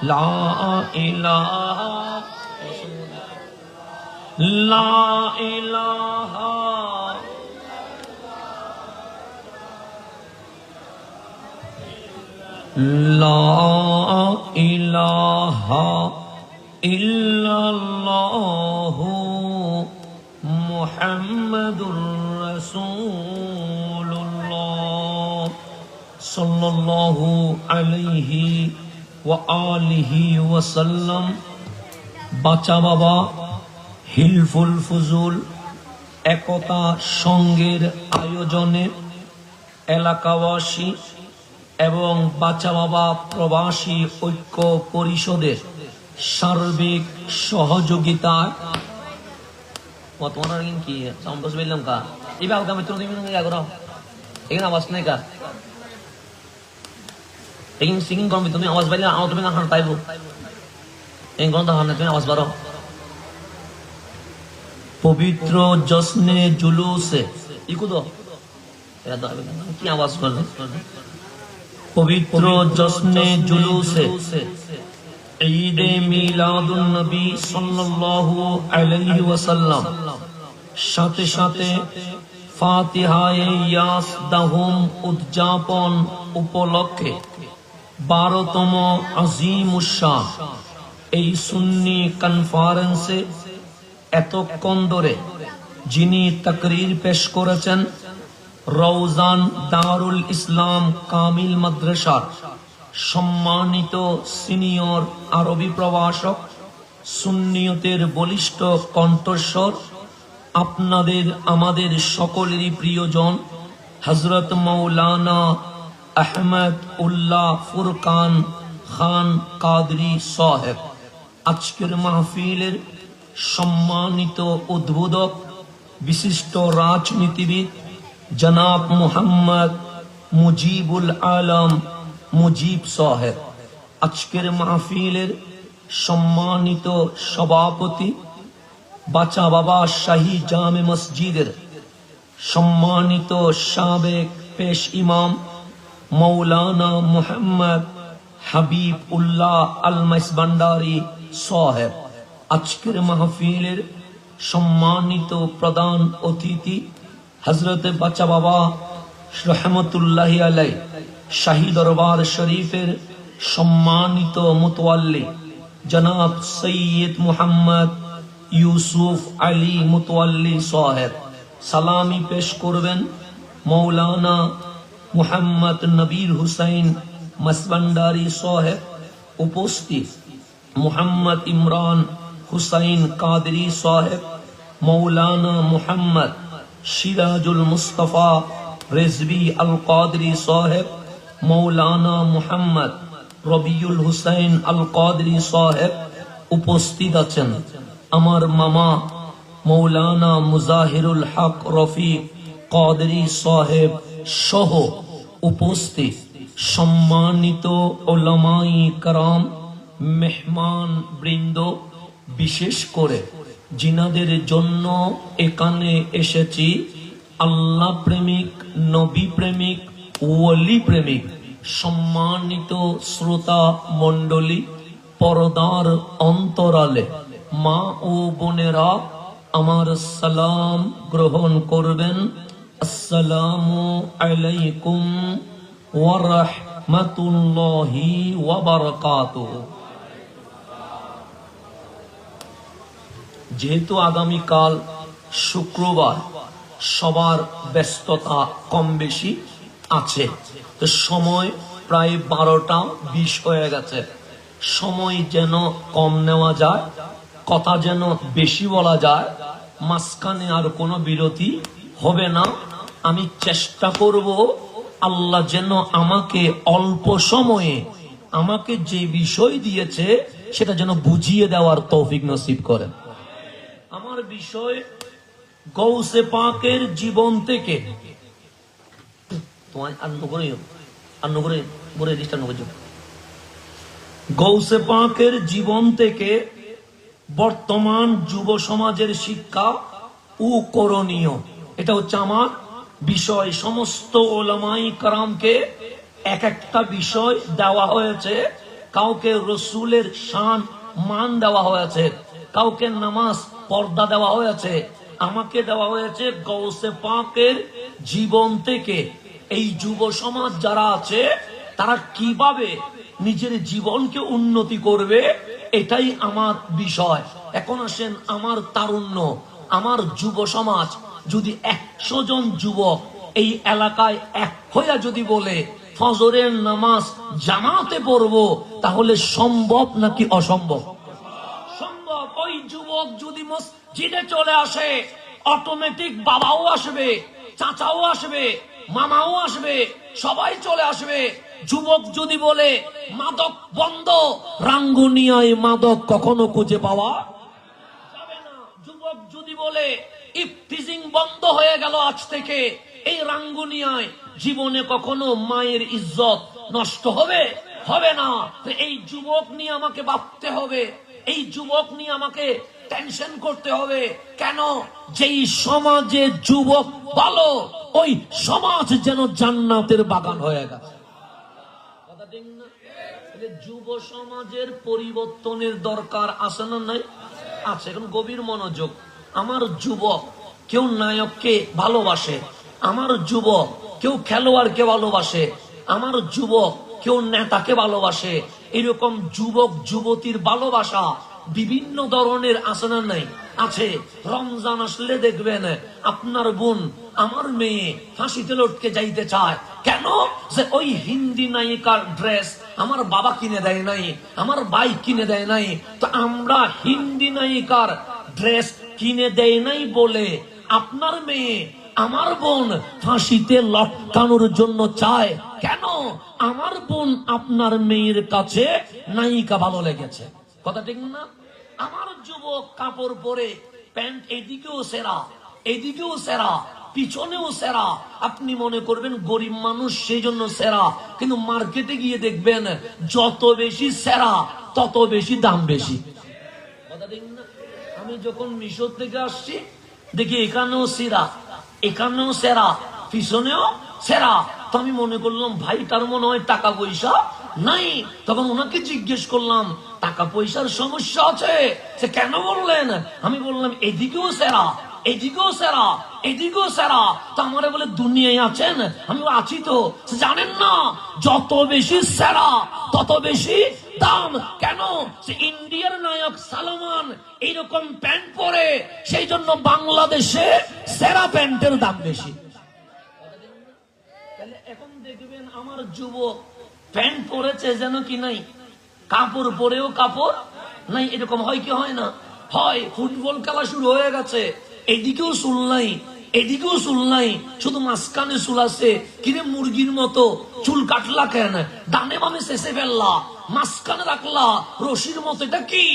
লা ইলাহা লা ইলাহা লা ইলাহা ইল্লাল্লাহু মুহাম্মাদুর রাসূলুল্লাহ সাল্লাল্লাহু আলাইহি ওয়া আলিহি ওয়াসাল্লাম। বাচা বাবা হিলফুল ফুজুল একতা সংঘের আয়োজনে এলাকাবাসী এবং বাচা বাবা প্রবাসী ঐক্য পরিষদের সার্বিক সহযোগিতায় তোমার কি সম্পর্ক বললাম কা এবার এখানে আওয়াজ নাই কা এখানে সিঙ্গিং করবি তুমি আওয়াজ পাইলে তুমি না পাইবো এই গ্রন্থ হান তুমি আওয়াজ পারো। পবিত্র জশ্নে জুলুসে ইকুদো কি আওয়াজ করলে পবিত্র জশ্নে জুলুসে ঈদে মিলাদুন নবী সাল্লাল্লাহু আলাইহি ওয়াসাল্লাম সাথে সাথে ফাতিহায়ে ইয়াসদাহুম উদযাপন উপলক্ষে 12তম আজিমুশান এই সুন্নি কনফারেন্সে এতক্ষণ ধরে যিনি তাকরীর পেশ করেছেন রওজান দারুল ইসলাম কামিল মাদ্রাসার সম্মানিত সিনিয়র আরবি প্রভাষক সুন্নিয়তের বলিষ্ঠ কণ্ঠস্বর আপনাদের আমাদের সকলেরই প্রিয়জন হযরত মাওলানা আহমদ উল্লাহ ফুরকান খান কাদরি সাহেব আজকের মাহফিলের সম্মানিত উদ্বোধক বিশিষ্ট রাজনীতিবিদ জনাব মুহাম্মদ মুজিবুল আলম মুজিব সাহেব, আজকের মাহফিলের সম্মানিত সভাপতি বাচা বাবা শাহী জামে মসজিদের সম্মানিত সাবেক পেশ ইমাম মৌলানা মুহাম্মদ হাবিব উল্লাহ আল মাইসবান্ডারি সাহেব, আজকের মাহফিলের সম্মানিত প্রধান অতিথি হযরত বাচা বাবা রহমতুল্লাহি আলাইহি শাহী দরবার শরীফের সম্মানিত মুতওয়াল্লি জনাব সৈয়দ মুহাম্মদ ইউসুফ আলী মুতওয়াল্লি সাহেব। সালামি পেশ করবেন মৌলানা মুহাম্মদ নবীর হুসাইন মাসবান্ডারি সাহেব। উপস্থিত মুহাম্মদ ইমরান হুসাইন কাদরি সাহেব, মৌলানা মুহাম্মদ সিরাজুল মুস্তফা রেজভি আল কাদরি সাহেব, মৌলানা মুহাম্মদ রবিউল হুসাইন আল কাদরি সাহেব। উপস্থিত আছেন আমার মামা মৌলানা মুজাহিরুল হক রফিক কাদরি সাহেব সহ উপস্থিত সম্মানিত উলামাই کرام, মেহমান বৃন্দ, বিশেষ করে জিনাদের জন্য এখানে এসেছি আল্লাহ প্রেমিক, নবী প্রেমিক, ওয়ালি প্রেমিক সম্মানিত শ্রোতা মণ্ডলী, পর্দার অন্তরালে মা ও বোনেরা আমার সালাম গ্রহণ করবেন। আসসালামু আলাইকুম ওয়া রাহমাতুল্লাহি ওয়া বারাকাতুহু। যেহেতু আগামীকাল শুক্রবার সবার ব্যস্ততা কম বেশি আছে, তো সময় প্রায় 12টা 20 হয়ে গেছে। সময় যেন কম নেওয়া যায়, কথা যেন বেশি বলা যায়, মাঝখানে আর কোনো বিরতি হবে না। আমি চেষ্টা করব আল্লাহ যেন আমাকে অল্প সময়ে আমাকে যে বিষয় দিয়েছে সেটা যেন বুঝিয়ে দেওয়ার তৌফিক নসিব করেন। আমার বিষয় গৌসে পাকের জীবন থেকে গৌসে পাকের জীবন থেকে বর্তমান যুব সমাজের শিক্ষা ও করণীয়, এটা হচ্ছে আমার বিষয়। সমস্ত উলামায়ে কেরামকে এক একটা বিষয় দেওয়া হয়েছে, কাউকে রসুলের শান মান দেওয়া হয়েছে, কাউকে নামাজ পর্দা দেওয়া হয়েছে, আমাকে দেওয়া হয়েছে গৌসে পাকের জীবন থেকে। এই যুব সমাজ যারা আছে তারা কিভাবে নিজের জীবনকে উন্নতি করবে, এটাই আমার বিষয়। এখন আসেন, আমার তারুণ্য, আমার যুব সমাজ যদি 100 জন যুবক এই এলাকায় এক হইয়া যদি বলে ফজরের নামাজ জামাতে পড়বো, তাহলে সম্ভব নাকি অসম্ভব? সম্ভব। ওই যুবক যদি মসজিদে চলে আসে, অটোমেটিক বাবাও আসবে, চাচাও আসবে, মামাও আসবে, সবাই চলে আসবে। যুবক যদি বলে মাদক বন্ধ, রাঙ্গুনিয়ায় মাদক কখনো খুঁজে পাওয়া যাবে না। যুবক যদি বলে ইফতিজিং বন্ধ হয়ে গেল আজ থেকে এই রাঙ্গুনিয়ায়, জীবনে কখনো মায়ের ইজ্জত নষ্ট হবে হবে না। এই যুবক নিয়ে আমাকে ভাবতে হবে, এই যুবক নিয়ে আমাকে টেনশন করতে হবে। কেন? যেই সমাজে যুবক ভালো, ওই সমাজ যেন জান্নাতের বাগান হয়ে গেছে। কথা ঠিক না? যুব সমাজের পরিবর্তনের দরকার আছে না নাই? আছে। এখন গভীর মনোযোগ। আমার যুবক কেউ নায়ককে ভালোবাসে, আমার যুবক কেউ খেলোয়াড়কে ভালোবাসে, আমার যুবক কেউ নেতাকে ভালোবাসে। এরকম যুবক যুবতীর ভালোবাসা বিভিন্ন ধরনের আছে না নাই? আছে। রমজান আসলে দেখবেন আপনার বোন, আমার মেয়ে ফাঁসিতে লটকে যাইতে চায়। কেন? যে ওই হিন্দি নায়িকার ড্রেস আমার বাবা কিনে দেয় নাই, আমার ভাই কিনে দেয় নাই। তো আমরা হিন্দি নায়িকার ড্রেস কিনে দেয় নাই বলে আপনার মেয়ে, আমার বোন ফাঁসিতে লটকানোর জন্য চায়। কেন? আমার বোন আপনার মেয়ের কাছে নায়িকা ভালো লেগেছে। কথা ঠিক না? আমার যুবক কাপড় পরে প্যান্ট এদিকেও সেরা, এদিকেও সেরা, পিছনেও সেরা। আপনি মনে করবেন গরিব মানুষ সেই জন্য সেরা, কিন্তু মার্কেটে গিয়ে দেখবেন যত বেশি সেরা তত বেশি দাম বেশি। কথা ঠিক না? আমি যখন মিশর থেকে আসছি দেখি এখানেও সেরা, এখানেও সেরা, পিছনেও সেরা। তো আমি মনে করলাম ভাই তার মনে হয় টাকা পয়সা নাই। তখন ওনাকে জিজ্ঞেস করলাম টাকা পয়সার সমস্যা আছে? সে কেন বললেন? আমি বললাম এদিকেও সেরা, এদিকেও সেরা, এদিকেও সেরা। তো আমারে বলে দুনিয়ায় আছেন? আমি আছি। তো জানেন না যত বেশি সেরা তত বেশি দাম। কেন? সে ইন্ডিয়ার নায়ক সালমান এইরকম প্যান্ট পরে, সেই জন্য বাংলাদেশে সেরা প্যান্টের দাম বেশি। এখন দেখবেন আমার যুবক প্যান্ট পরেছে যেন কি নাই, কাপড় পরেও কাপড় নাই। এরকম হয় কি হয় না? হয়। ফুটবল খেলা শুরু হয়ে গেছে, এদিকেও চুল নাই, এদিকেও চুল নাই, শুধু মাঝখানে চুল আছে। কিরে মুরগির মতো চুল কাটলা কেন? ডানে বামে শেষে ফেললা, মাঝখানে রাখলা রশির মতো, এটা কি?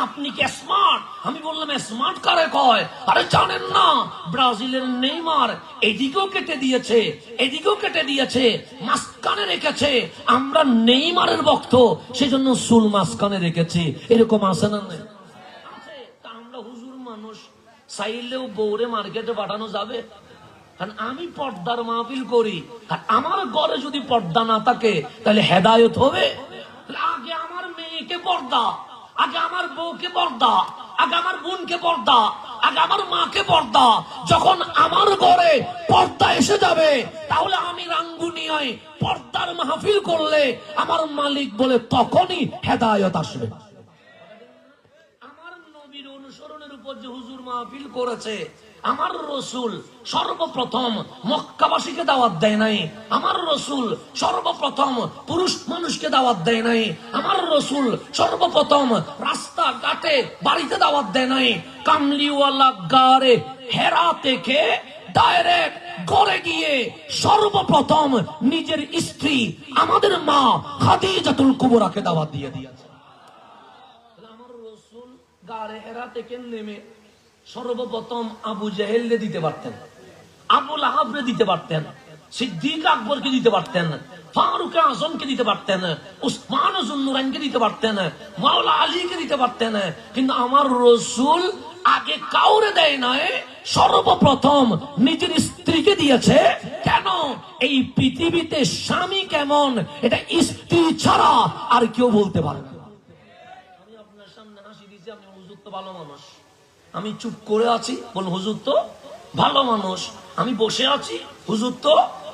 আপনি কি স্মার্ট? আমি বললাম স্মার্ট কারে কয়? আরে জানেন না ব্রাজিলের নেইমার এদিকেও কেটে দিয়েছে, এদিকেও কেটে দিয়েছে, মাঝখানে রেখেছে। আমরা নেইমারের ভক্ত, সেজন্য চুল মাঝখানে রেখেছি। এরকম আছে না? আছে। তা আমরা হুজুর মানুষ, চাইলেও বউরে মার্কেটে পাঠানো যাবে? কারণ আমি পর্দার মাহফিল করি, আর আমার ঘরে যদি পর্দা না থাকে তাহলে হেদায়েত হবে? আগে আমার মেয়েকে পর্দা, আগে আমার বউকে পর্দা, আগে আমার বোনকে পর্দা, আগে আমার মাকে পর্দা। যখন আমার ঘরে পর্দা এসে যাবে, তাহলে আমি রাঙ্গুনিয়ায় পর্দার মাহফিল করলে আমার মালিক বলে তখনই হেদায়েত আসবে। আমার নবীর অনুসরণের উপর যে হুজুর মাহফিল করেছে, আমার রসুল সর্বপ্রথম মক্কাবাসীকে দাওয়াত দেয় নাই, আমার রসুল সর্বপ্রথম পুরুষ মানুষকে দাওয়াত দেয় নাই, আমার রসুল সর্বপ্রথম রাস্তা ঘাটে বাড়িতে দাওয়াত দেয় নাই। কামলিওয়ালা গারে হেরা থেকে ডাইরেক্ট ঘরে গিয়ে সর্বপ্রথম নিজের স্ত্রী আমাদের মা খাদিজাতুল কুবরাকে দাওয়াত দিয়ে দিয়েছে। আমার রসুল গারে হেরা থেকে নেমে সর্বপ্রথম আবু জাহেলকে দিতে পারতেন, আবুল আহাবকে দিতে পারতেন, সিদ্দিক আকবরকে দিতে পারতেন, ফারুক আজমকে দিতে পারতেন, উসমান জুন্নুরাইনকে দিতে পারতেন, মাওলা আলীকে দিতে পারতেন। কিন্তু আমার রসুল আগে কাউরে দেয় নাই, সর্বপ্রথম নিজের স্ত্রী স্ত্রীকে দিয়েছে। কেন? এই পৃথিবীতে স্বামী কেমন এটা স্ত্রী ছাড়া আর কেউ বলতে পারে না। আমি আপনার সামনে হাসি দিয়েছি, আপনি হুজুর তো ভালো মানুষ। আমি চুপ করে আছি, বল হুজুর তো ভালো মানুষ। আমি বসে আছি, হুজুর তো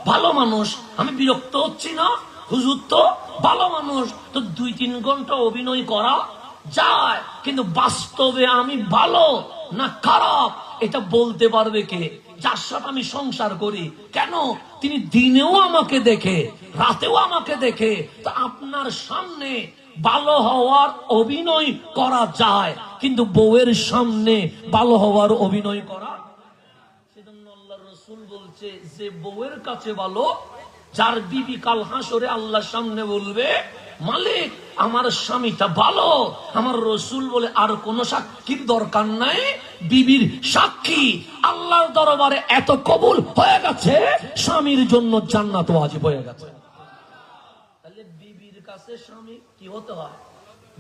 ভালো মানুষ। আমি বিরক্ত হচ্ছি না, হুজুর তো ভালো মানুষ। তো 2-3 ঘন্টা অভিনয় করা যায়, কিন্তু বাস্তবে আমি ভালো না খারাপ এটা বলতে পারবে কে? যার সাথে আমি সংসার করি। কেন? তিনি দিনেও আমাকে দেখে, রাতেও আমাকে দেখে। তো আপনার সামনে ভালো হওয়ার অভিনয় করা যায়, কিন্তু বউয়ের সামনে ভালো হওয়ার অভিনয় করা। সেজন্য আল্লাহর রাসূল বলছে যে বউয়ের কাছে ভালো, যার বিবি কাল হাসরে আল্লাহর সামনে বলবে মালিক আমার স্বামীটা ভালো। আমার রাসূল বলে আর কোন সাক্ষীর দরকার নাই, বিবির সাক্ষী আল্লাহর দরবারে এত কবুল হয়ে গেছে, স্বামীর জন্য জান্নাত ওয়াজিব হয়ে গেছে। তাহলে বিবির কাছে স্বামী কি হতে হয়?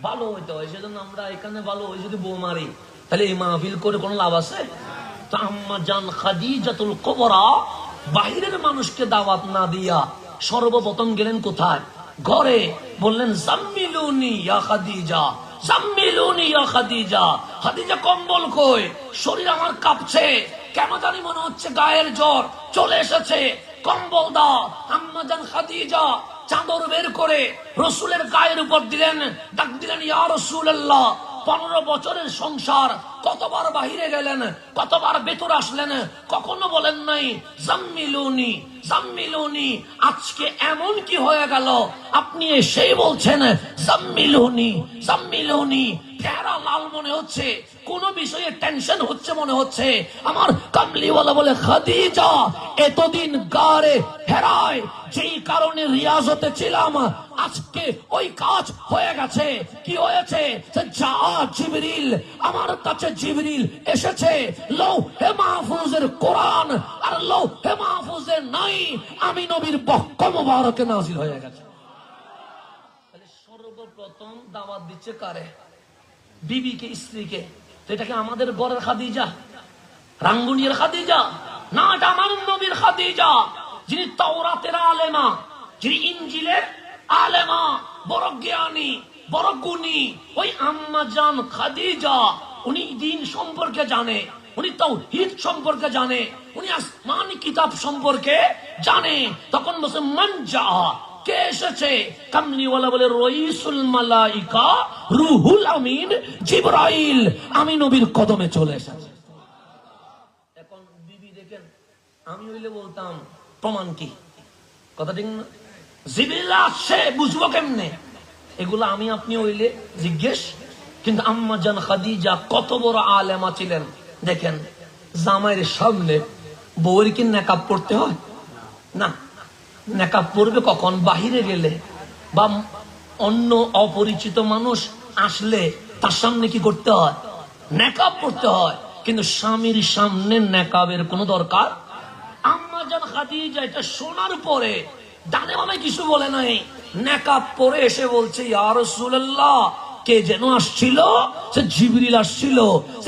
ভালো হইতে হয়। সেজন্য আমরা এখানে ভালো হই যদি বউ মারি, তাহলে এই মাহফিল করে কোনো লাভ আছে? তো আম্মা জান খাদিজাতুল কুবরা বাহিরের মানুষকে দাওয়াত না দিয়া সর্বপ্রথম গেলেন কোথায়? ঘরে। বললেন জাম্মিলুনি ইয়া খাদিজা, জাম্মিলুনি ইয়া খাদিজা। খাদিজা কম্বল কই? শরীর আমার কাঁপছে, কেন জানি মনে হচ্ছে গায়ের জ্বর চলে এসেছে, কম্বল দাও। আম্মা জান খাদিজা চাদর বের করে রসুলের গায়ের উপর দিলেন, ডাক দিলেন ইয়া রাসূলুল্লাহ। 15 বছরের সংসার, কতবার বাহিরে গেলেন, কতবার ভেতর আসলেন, কখনো বলেন নাই জাম্মিলুনি জাম্মিলুনি। আজকে এমন কি হয়ে গেল আপনি এসেই বলছেন জাম্মিলুনি জাম্মিলুনি? চেহারা লাল মনে হচ্ছে, কোন বিষয়ে টেনশন হচ্ছে মনে হচ্ছে। আমার কামলিওয়ালা বলে খাদিজা এতদিন গারে হেরায় যেই কারণে রিয়াজতে ছিলাম, আজকে ওই কাজ হয়ে গেছে। কি হয়েছে? যা জিবরিল, আমার কাছে জিবরিল এসেছে, লৌহে মাহফুজের কোরআন আর লৌহে মাহফুজের নাই, আমি নবীর বক্ষ মুবারকে নাজিল হয়ে গেছে। তাহলে সর্বপ্রথম দাওয়াত দিচ্ছে কারে? বিবিকে, স্ত্রীকে। তো এটা কি আমাদের ঘরের খাদিজা, রাঙ্গুনিয়ার খাদিজা? না, এটা আমার নবীর খাদিজা, যিনি তাওরাতের আলেমা, যিনি ইনজিলের আলেমা, বড় জ্ঞানী, বড় গুণী। ওই আম্মা জান খাদিজা, উনি দিন সম্পর্কে জানে, উনি তাওহীদ সম্পর্কে জানে, উনি আসমানি কিতাব সম্পর্কে জানে। তখন বসে মান যা, কে এসেছে? কামলিওয়ালা বলে রইসুল মালাইকা রুহুল আমিন জিবরাইল, আমি নবীর কদমে চলে এসেছে। এখন বিবি দেখেন, আমি হইলে বলতাম প্রমাণ কি? কথা ঠিক না? জিবরিল আসছে, বুঝবো কেমনে? এগুলো আমি আপনি হইলে জিজ্ঞেস। কিন্তু আম্মা জান খাদিজা কত বড় আলেমা ছিলেন। দেখেন, জামাইয়ের সামনে বউয়ের কি নেকাব পড়তে হয়? না, নেকাব পড়বে কখন? বাহিরে গেলে বা অন্য অপরিচিত মানুষ আসলে তার সামনে কি করতে হয়? নেকাব পড়তে হয়। কিন্তু স্বামীর সামনে নেকাবের কোনো দরকার। আম্মা জান খাদিজা এটা শোনার পরে ডানে বামে কিছু বলে নাই, নেকাব পরে এসে বলছে ইয়া রাসূলুল্লাহ, কে যেন আসছিল, সে জিবরিল আসছিল,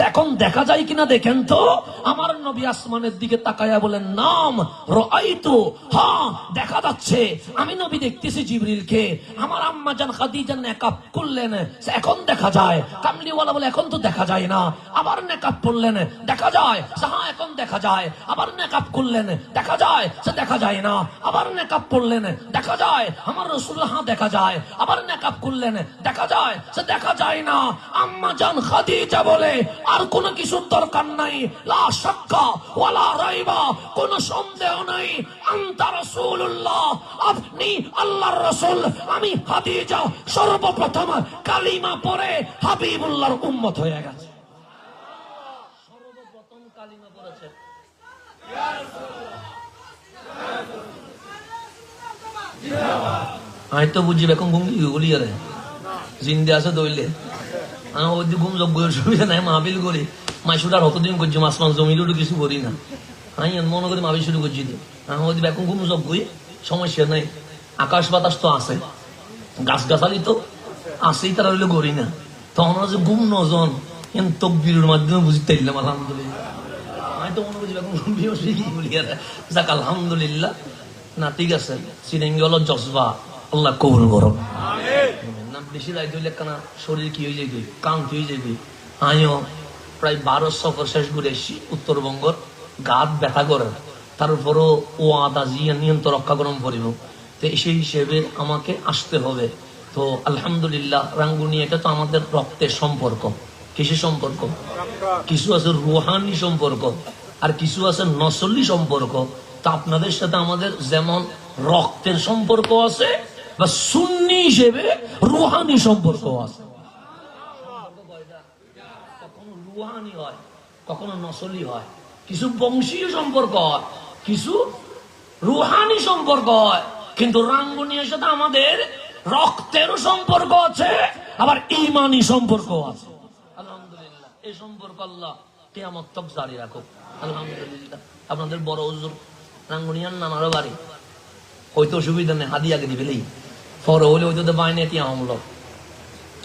এখন দেখা যায় কিনা দেখেন তো। আমার নবী আসমানের দিকে তাকায়া বলেন নাম রাআইতু, হ্যাঁ দেখা যাচ্ছে, আমি নবী দেখতেছি জিবরিলকে। আমার আম্মা জান খাদিজা নেকাব করলেন, এখন দেখা যায়। কামলিওয়ালা বলে এখন তো দেখা যায় না। আবার নেকাব পড়লেন, দেখা যায়, হ্যাঁ এখন দেখা যায়। আবার নেকাব করলেন, দেখা যায়, সে দেখা যায় না। আবার নেকাব পড়লেন, দেখা যায়। আমার রাসূলুল্লাহ, হ্যাঁ দেখা যায়। আবার নেকাব করলেন, দেখা যায়, সে দেখা যায় না। আম্মা জান খাদিজা বলে আর কোনো কিছুর দরকার নাই, লা শাক্কা ওয়ালা রাইবা, কোনো সন্দেহ নাই, আনতা রাসূলুল্লাহ, আপনি আল্লাহর রাসূল। আমি খাদিজা সর্বপ্রথম কালিমা পড়ে হাবিবুল্লাহর উম্মত হয়ে গেছে। সর্বপ্রথম কালিমা পড়েছে। আমি তো বুঝি এখন ঘুম গুলি আরে জিন্দে আছে দইলে ওই ঘুম যোগ সুবিধা নাই, মাহফিল করি মাইশুটার হতদিন করছি, মাছ মাছ জমিলেও কিছু করি না। আমি মনে করি মাহফিল শুরু করছি, ওই এখন ঘুম যোগ করি, সমস্যা নাই। আকাশ বাতাস তো আছে, গাছ গাছালি তো আছেই, তারা হইলে করি না। তখন যে ঘুম নজন তকবীরের মাধ্যমে বুঝতে পারলাম আলহামদুলিল্লাহ। আমি তো মনে করছি এখন বলি আর যাক আলহামদুলিল্লাহ। না ঠিক আছে, সিরিঙ্গি হলো জজবা, আল্লাহ কবুল করো না। বেশি রাইতে হইলে কেনা শরীর কি হয়ে যাবে, ক্লান্ত হয়ে যাবে। আমিও প্রায় 12 সফর শেষ করে এসছি উত্তরবঙ্গর, গাত ব্যথা করে, তারপরও ও আদা জিয়া নিয়ন্ত্রণ রক্ষা করম পড়িব। তো সেই হিসেবে আমাকে আসতে হবে। তো আলহামদুলিল্লাহ রাঙ্গুনি এটা তো আমাদের রক্তের সম্পর্ক। কিসের সম্পর্ক? কিছু আছে রুহানি সম্পর্ক, আর কিছু আছে নসলি সম্পর্ক। তা আপনাদের সাথে আমাদের যেমন রক্তের সম্পর্ক আছে, বা সুন্নি হিসেবে রুহানি সম্পর্ক আছে। কখনো রুহানি হয়, কখনো নসলি হয়, কিছু বংশীয় সম্পর্ক হয়, কিছু রুহানি সম্পর্ক হয়। কিন্তু রাঙ্গুনিয়ার সাথে আমাদের রক্তেরও সম্পর্ক আছে, আবার ইমানি সম্পর্ক আছে। আলহামদুলিল্লাহ এই সম্পর্ক আল্লাহ কিয়ামত তক জারি রাখুক। আলহামদুলিল্লাহ আপনাদের বড় হুজুর রাঙ্গুনিয়ার নানারও বাড়ি, হয়তো অসুবিধা নেই, হাদি আগে দিবেলেই পরে হলে হয়তো বাইনে তিয়া আমল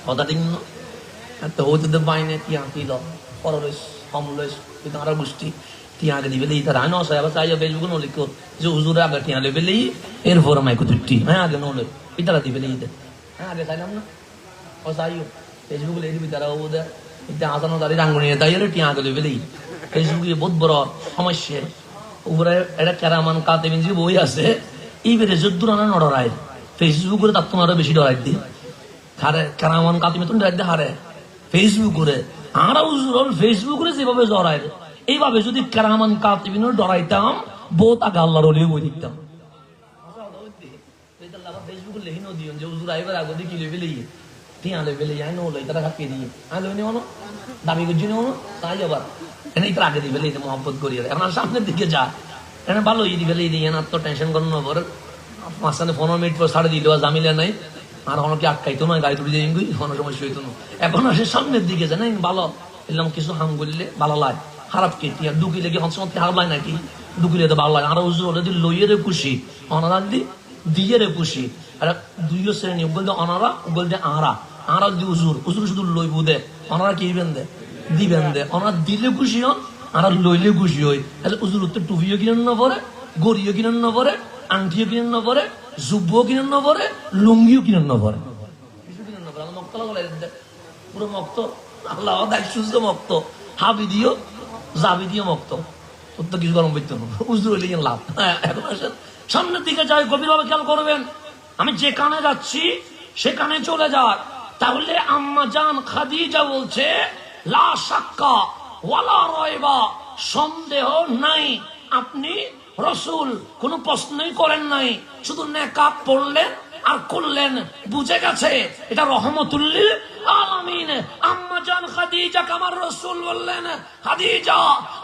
কথা ঠিক না। তো হয়তো বাইনে তিয়া কি পর আমল কিন্তু আরো গোষ্ঠী তিয়া আগে দিবেলেই তার আইন অসায় আবার চাই ফেসবুক নলি যে হুজুরে আগে তিয়া লেবেলেই এরপর মাইকো তুটি হ্যাঁ আগে নলে ইতারা দিবেলেই হ্যাঁ আগে চাইলাম না ও চাইও ফেসবুক লেগে দিবি তারা ও দেয় এটা আসানো দাঁড়িয়ে রাঙ্গুনিয়ে তাই হলে টিয়া আগে লেবেলেই ফেসবুকে বহুত বড় সমস্যা। উপরে এটা ক্যারামান কাতেমিন যে বই আছে, এইবারে যদ্দুর আনা নড়ায় ফেসবুক করে তার তোমারও বেশি ডরাই দি হারে ক্যারামান কাতেমি তুমি ডরাই দে হারে ফেসবুক করে আর ফেসবুক করে যেভাবে জড়ায় এইভাবে যদি ক্যারামান কাতেমিন ডরাইতাম বহুত আগে আল্লাহর ওলিও বই দিতাম। ফেসবুক লেহিনো দিও যে হুজুর আইবার আগে দিয়ে কি লেবে লিয়ে টিয়া লেবে লিয়ে আই নলে তারা খাপিয়ে দিয়ে আই লইনি মনো দাবি করছি না মনো তাই আবার এনে তার আগে দিবে লিয়ে মহব্বত করি এখন সামনের দিকে যা এনে ভালো ই দিবে লিয়ে না তো টেনশন করো না পরে মাঝখানে 15 মিনিট পর ছাড়ে দিল জামিলে নাই আর অনেকে আটকাইতো না গাড়ি তুলে দিয়ে কোনো সমস্যা হইতো না। এখন আসে সামনের দিকে জানেন ভালো এলাম কিছু হাম করলে ভালো লাগে, খারাপ কে টিয়া দুকিলে কি হংসমত খারাপ লাগে নাকি? দুকিলে তো ভালো লাগে। আর হুজুর হলে দি লইয়েরে খুশি অনারার দি দিয়ে রে খুশি। আর দুইও শ্রেণী বলতে অনারা বলতে আরা আরা দি হুজুর হুজুর শুধু লইব দে অনারা কি দিবেন দে দিবেন দে অনারা দিলে খুশি হন আর লইলে খুশি হই। তাহলে হুজুর তো টুপিও কিনেন না পরে, গড়িও কিনেন না পরে, আংটিও কিনেন না পরে, জুব্বও কিনেন না পরে, লুঙ্গিও কিনেন না পরে, কিছু কিনেন না পরে মক্ত লাগাই পুরো মক্ত আল্লাহ দেখ সুস্থ মক্ত হাবি দিও জাবি দিও মক্ত তোর তো কিছু গরম করতে হুজুর হইলে লাভ। এখন আসেন সামনের দিকে যাই, গভীরভাবে খেয়াল করবেন। আমি যেখানে যাচ্ছি সেখানে চলে যাক। তাহলে আম্মা জান খাদিজা বলছে লা শাক্কা ওয়ালা রাইবা, সন্দেহ নাই আপনি রাসূল, কোনো প্রশ্নই করেন নাই, শুধু নেকাব পড়লেন আর করলেন, বুঝে গেছে এটা রহমতুল লিল আলামিন। আম্মা জান খাদিজা আমার রাসূল বললেন খাদিজা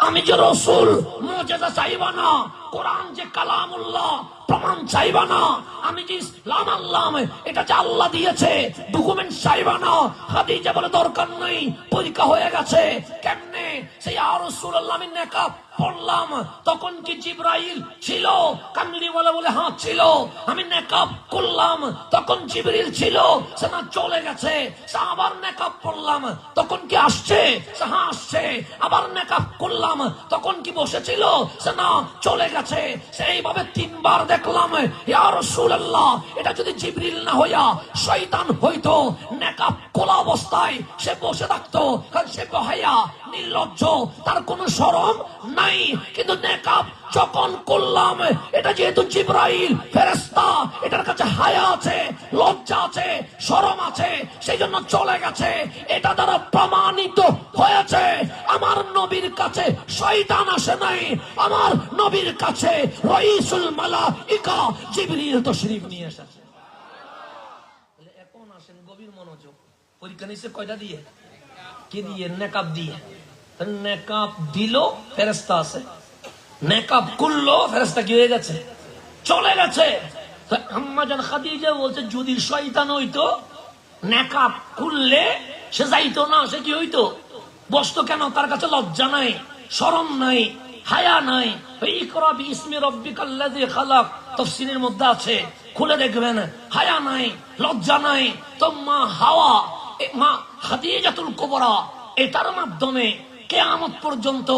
আমি যে রাসূল মুজিজা চাইবা না, কোরআন যে কালামুল্লাহ প্রমাণ চাইবা না, আমি যে ইসলাম আল্লাহ এটা যে আল্লাহ দিয়েছে ডকুমেন্ট চাইবা না। খাদিজা বলে দরকার নেই, পরীক্ষা হয়ে গেছে। কেমনে? সেই ইয়া রাসূলুল্লাহ আমি নেকাব পড়লাম, তখন কি জিবরাইল ছিল? কামলি বলে হ্যাঁ ছিল। আমি নেকাব করলাম, তখন জিবরিল ছিল? সে না চলে গেছে। আবার নেকাব পড়লাম, তখন কি আসছে? হ্যাঁ আসছে। আবার নেকাব করলাম, তখন কি বসেছিল? সে না চলে গেছে। সেইভাবে 3 বার দেখলাম। ইয়া রাসূলুল্লাহ এটা যদি জিবরিল না হইয়া শয়তান হইতো, নেকাব খোলা অবস্থায় সে বসে থাকতো, কারণ সে বহাইয়া নির্লজ্জ, তার কোনো শরম নাই। কিন্তু নেকাব যখন করলাম, এটা যেহেতু জিবরাইল ফেরেশতা, এটার কাছে হায়া আছে, লজ্জা আছে, শরম আছে, সেই জন্য চলে গেছে। এটা দ্বারা প্রমাণিত হয়েছে আমার নবীর কাছে শয়তান আসে নাই, আমার নবীর কাছে রাইসুল মালাইকা জিবরিল তাশরীফ নিয়ে এসেছে। এখন আসেন গভীর মনোযোগ। পরীক্ষা নিচ্ছে কয়টা দিয়ে? কি দিয়ে? নেকাব দিয়ে। নেকাব দিল ফেরেশতা আছে, নেকাব করলো ফেরেশতা কি হয়ে গেছে? চলে গেছে। আম্মা জান খাদিজা বলছে যদি শয়তান হইতো নেকাব করলে সে যাইতো না, সে কি হইতো? বসতো কেন? তার কাছে লজ্জা নাই, শরম নাই, হায়া নাই। ইকরা বিইসমি রাব্বিকাল্লাযী খালাক তাফসীরের মধ্যে আছে, খুলে দেখবেন। হায়া নাই, লজ্জা নাই। তো মা হাওয়া, মা খাদিজাতুল কুবরা, এটার মাধ্যমে কিয়ামত পর্যন্ত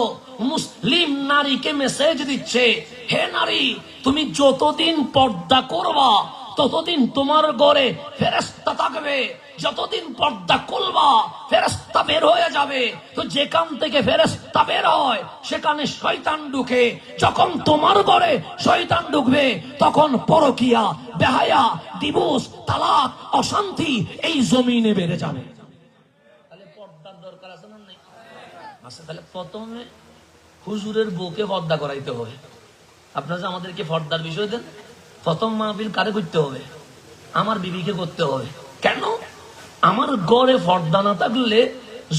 মুসলিম নারীকে মেসেজ দিচ্ছে, হে নারী, তুমি যতদিন পর্দা করবা ততদিন তোমার ঘরে ফেরেশতা থাকবে, যতদিন পর্দা খুলবা ফেরেশতা বের হয়ে যাবে। তো যেখান থেকে ফেরেশতা বের হয় সেখানে শয়তান ঢুকে। যখন তোমার ঘরে শয়তান ঢুকবে তখন পরকিয়া, বেহায়া, ডিভোর্স, তালাক, অশান্তি এই জমিনে বেড়ে যাবে। তাহলে পর্দার দরকার আছে না নাই? আচ্ছা, তাহলে প্রথমে হুজুরের বউকে পর্দা করাইতে হবে। আপনারা আমাদেরকে পর্দার বিষয় দেন, প্রথম মাহফিল কারে করতে হবে? আমার বিবিকে করতে হবে। কেন? আমার ঘরে পর্দা না থাকলে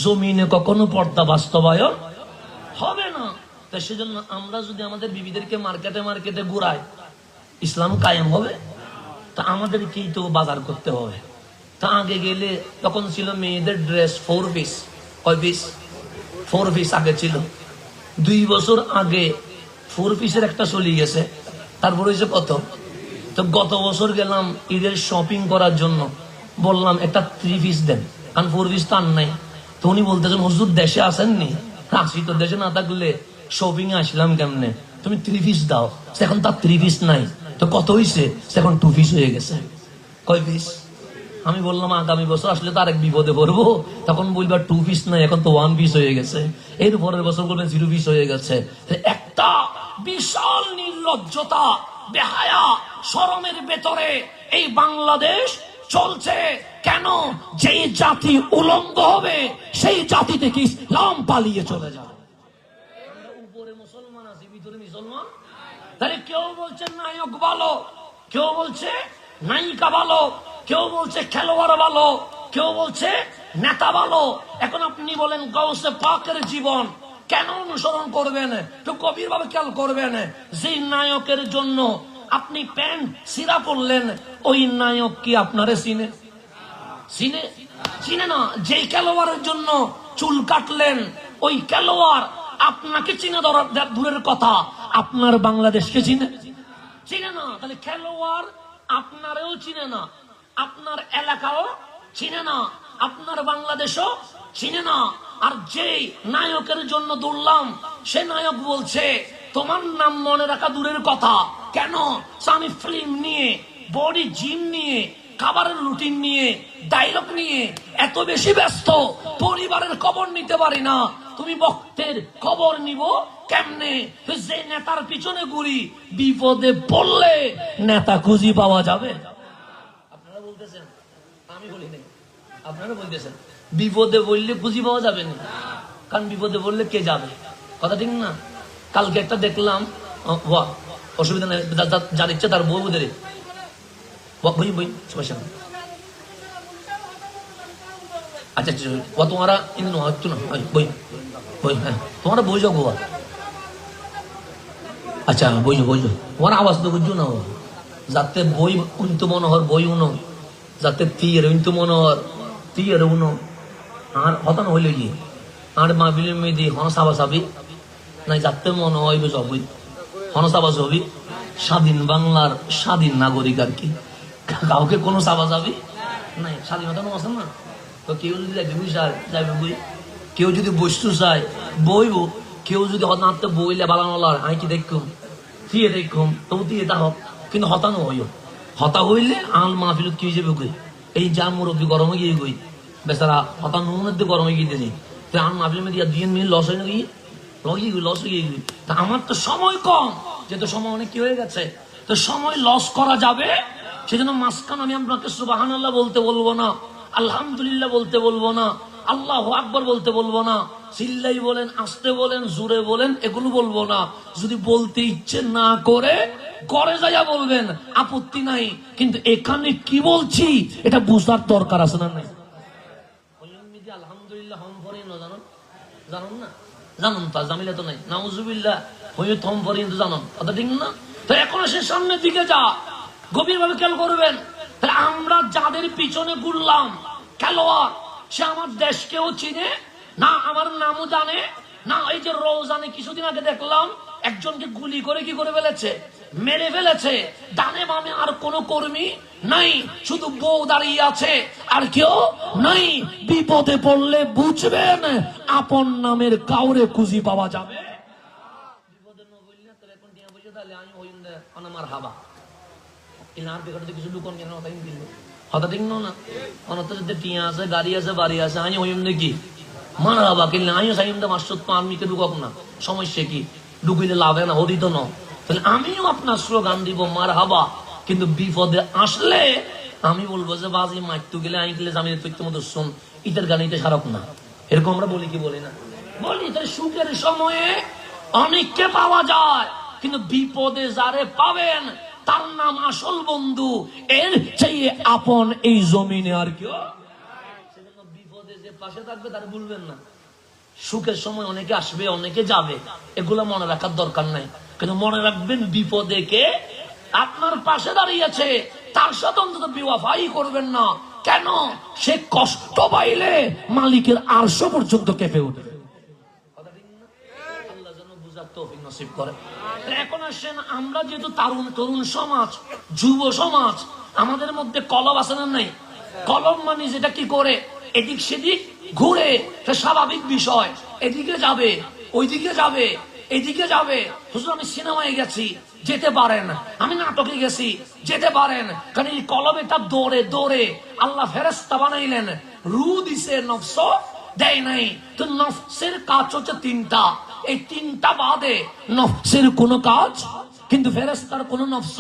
জমিনে কখনো পর্দা বাস্তবায়ন হবে না। তো সেজন্য আমরা যদি আমাদের বিবিদেরকে মার্কেটে মার্কেটে ঘুরাই, ইসলাম কায়েম হবে? তা আমাদেরকেই তো বাজার করতে হবে। তা আগে গেলে তখন ছিল মেয়েদের ড্রেস 4 পিস। কয় পিস? 4 পিস আগে ছিল। 2 বছর আগে 4 পিসের একটা চলে গেছে, তারপর হয়েছে কত? তো গত বছর গেলাম ঈদের শপিং করার জন্য, বললাম একটা 3 পিস দেন, কারণ 4 পিস তো আর নাই। তো উনি বলতেছেন, হুজুর দেশে আসেননি? আসি তো, দেশে না থাকলে শপিং এ আসলাম কেমনে? তুমি 3 পিস দাও। এখন তার 3 পিস নাই, তো কত হয়েছে? এখন 2 পিস হয়ে গেছে। কয় পিস? আমি বললাম আগামী বছর আসলে তো আরেক বিপদে পড়বো, তখন বলবা 2 পিস নাই, এখন তো 1 পিস হয়ে গেছে। এর পরের বছর বলবেন 0 পিস হয়ে গেছে। একটা বিশাল নির্লজ্জতা, বেহায়া, শরমের ভেতরে এই বাংলাদেশ চলছে। কেন? যেই জাতি উলঙ্গ হবে সেই জাতি থেকে ইসলাম পালিয়ে চলে যাবে। উপরে মুসলমান আছি, ভিতরে মুসলমান। তাহলে কেউ বলছে নায়ক ভালো, কেউ বলছে নায়িকা ভালো, কেউ বলছে খেলোয়াড় ভালো, কেউ বলছে নেতা ভালো। এখন আপনি বলেন গাউসে পাকের জীবন কেন অনুসরণ করবেন? তো গভীর ভাবে খেয়াল করবেন, যে নায়কের জন্য আপনি প্যান্ট সিরা পড়লেন, ওই নায়ক কি আপনারে চিনে? চিনে? চিনে না। যে খেলোয়াড়ের জন্য চুল কাটলেন, ওই খেলোয়াড় আপনাকে চিনে দূরের কথা, আপনার বাংলাদেশকে চিনে? চিনে না। তাহলে খেলোয়াড় আপনারেও চিনে না, আপনার এলাকাও চিনে না, আপনার বাংলাদেশও চিনে না। আর যেই নায়কের জন্য দৌড়লাম, সে নায়ক বলছে তোমার নাম মনে রাখা দূরের কথা, কেন? আমি ফিল্ম নিয়ে, বডি জিম নিয়ে, খাবারের রুটিন নিয়ে, ডায়লগ নিয়ে এত বেশি ব্যস্ত, পরিবারের খবর নিতে পারি না। তুমি ভক্তের খবর নিব কেমনে? যে নেতার পিছনে ঘুরি, বিপদে পড়লে নেতা খুঁজি পাওয়া যাবে? আপনারা বলতেছেন, আমি বলি নাই, আপনারা বলতেছেন বিপদে বললে খুঁজি পাওয়া যাবে না, কারণ বিপদে বললে কে যাবে? কথা ঠিক না? কালকে একটা দেখলাম, অসুবিধা নেই, যার ইচ্ছে তার বউ বোধের বই বই সমস্যা নেই। আচ্ছা তোমারা কিন্তু একটু না বই বই, হ্যাঁ তোমরা বই যাও গোয়া। আচ্ছা বই যাও, তোমার আওয়াজ তো বুঝছো না, যাতে বই উনতো মনোহর বই উনো, যাতে তীর উনতো মনোহর তীর উনো। আর হতানো হইলে কি আর মাহফিলের মেয়েদি হনসাবা সাবি নাই, যাতে মনে হয় সবই হনসাবা ছবি। স্বাধীন বাংলার স্বাধীন নাগরিক আর কি, কাউকে কোনো চাবা যাবি নাই, স্বাধীনতা আছে না। তো কেউ যদি যাবে যাবে বই, কেউ যদি বস্তু চায় বইব, কেউ যদি হতাতে বইলে বালানোলার আই কি দেখুম দিয়ে দেখুম তো দিয়ে তা হোক, কিন্তু হতানো হইও। হতা হইলে আল মাহফিলত কি যাবে গই, এই যা মুরব্বী গরমে গিয়ে গই, বেচারা হতান মধ্যে গরমে গিয়ে দিয়েছি, তো আল মাহফিলের মধ্যে 2 মিনিট লস হয় না গিয়ে লগিয়ে গই, লস হয়ে গই। তা আমার তো সময় কম, যেহেতু সময় অনেক কি হয়ে গেছে, তো সময় লস করা যাবে, সেজন্য মাঝখান আমি আপনাকে সুবহানাল্লাহ বলতে বলবো না, আলহামদুলিল্লাহ বলতে বলবো না, আল্লাহু আকবার বলতে বলবো না, চিল্লাই বলেন, আস্তে বলেন, জোরে বলেন, এগুলো বলবো না। যদি বলতে ইচ্ছে না করে ঘরে যাইয়া বলবেন, আপত্তি নাই, কিন্তু এখানে কি বলছি এটা বুঝার দরকার আছে না? নাই আলহামদুলিল্লাহ হম পরে জানান, জানান না, জানুন তা জামিলা তো নাই, নাউজুবিল্লাহ হয়ে থম পরে জানান, কথা ঠিক না? তো এখন সে সামনের দিকে যা, গভীর ভাবে খেয়াল করবেন। আমরা যাদের পিছনে ঘুরলাম, খেলোয়াড়, সে আমার দেশকেও চিনে না, আমার নামও জানে না। এই যে রোজানে কিছুদিন আগে দেখলাম একজনকে গুলি করে কি করে ফেলেছে, মেরে ফেলেছে। ডানে বামে আর কোন কর্মী নাই, শুধু বউ দাঁড়িয়ে আছে, আর কেউ নাই। বিপদে পড়লে বুঝবেন আপন নামের কাউরে খুঁজি পাওয়া যাবে। বিপদে ন বললে তোর এখন টিয়া বসে তাহলে আমি হইন দে আমার হাবা ইনার বেকারতে কিছু লুকন কেন তাই দিল হঠাৎ ঠিক না অনত যদি টিয়া আছে, গাড়ি আছে, বাড়ি আছে, আমি হইন দেখি মার হাবা কিনলে আমিও চাইম দে মাস্টার তো আর্মিকে ঢুকক না, সমস্যা কি? ঢুকিলে লাভে না, হরিত ন। তাহলে আমিও আপনার স্লোগান দিব মার হাবা, কিন্তু বিপদে আসলে আমি বলবো যে বাজি মারতে গেলে আমি গেলে জামিনের তথ্য মতো শোন ইটার গান এটা সারক না, এরকম আমরা বলি কি বলি না? বলি। তাহলে সুখের সময়ে অনেককে পাওয়া যায়, কিন্তু বিপদে যারে পাবেন তার নাম আসল বন্ধু, এর চেয়ে আপন এই জমিনে আর কেউ। সেজন্য বিপদে যে পাশে থাকবে তার ভুলবেন না। সুখের সময় অনেকে আসবে, অনেকে যাবে, এগুলো মনে রাখার দরকার নাই, কিন্তু মনে রাখবেন বিপদে কে আপনার পাশে দাঁড়িয়েছে তার সাথে অন্তত বেওয়াফাই করবেন না। কেন? সে কষ্ট পাইলে মালিকের আরশ পর্যন্ত কেঁপে উঠবে। আল্লাহ যেন বুঝার তৌফিক নসিব করে। এখন আসেন, আমরা যেহেতু তরুণ সমাজ, যুব সমাজ, আমাদের মধ্যে কলম আছে না নাই? কলম মানে যেটা কি করে এদিক সেদিক ঘুরে, স্বাভাবিক বিষয়, এদিকে যাবে, ওইদিকে যাবে, এদিকে যাবে। হুজুর আমি সিনেমায় গেছি, যেতে পারেন। আমি নাটকে গেছি, যেতে পারেন। কারণ এই কলমেটা দৌড়ে দৌড়ে আল্লাহ ফেরেশতা বানাইলেন, রু দিছে, নফস দেয় নাই। তো নফসের কাজ হচ্ছে তিনটা, এই তিনটা বাদে নফসের কোনো কাজ, কিন্তু ফেরেশতার কোনো নফস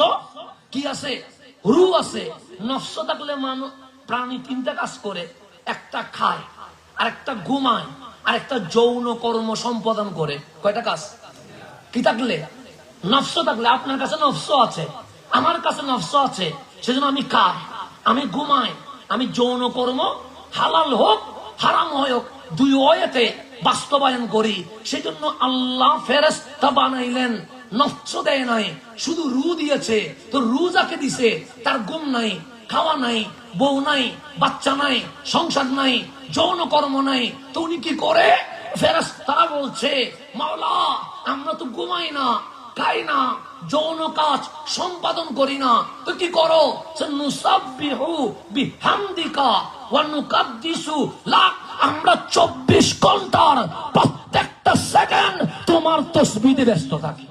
কি আছে? রু আছে। নফস থাকলে প্রাণী তিনটা কাজ করে, একটা খায়, আর একটা ঘুমায়, আর একটা যৌন কর্ম সম্পাদন করে। কয়টা কাজ? কি থাকলে? নফস থাকলে। আপনার কাছে নফস আছে, আমার কাছে নফস আছে, সেজন্য আমি খাই, আমি ঘুমাই, আমি যৌন কর্ম হালাল হোক হারাম হোক দুই ওয়েতে বাস্তবায়ন করি। সেজন্য আল্লাহ ফেরেশতা বানাইলেন, নফস দেয় নাই, শুধু রু দিয়েছে। তো রু যাকে দিছে তার ঘুম নাই, খাওয়া নাই, বউ নাই, বাচ্চা নাই, সংসার নাই, যৌন কর্ম নাই। তো উনি কি করে? ফেরেশতারা বলছে, মাওলা আমরা তো ঘুমাই না, খাই না, যৌন কাজ সম্পাদন করি না, তো কি করো? নুসাব্বিহু বিহামদিকা ওয়া নুকাদ্দিসু লাক। আমরা 24 ঘন্টার প্রত্যেকটা সেকেন্ড তোমার তাসবিহে ব্যস্ত থাকি।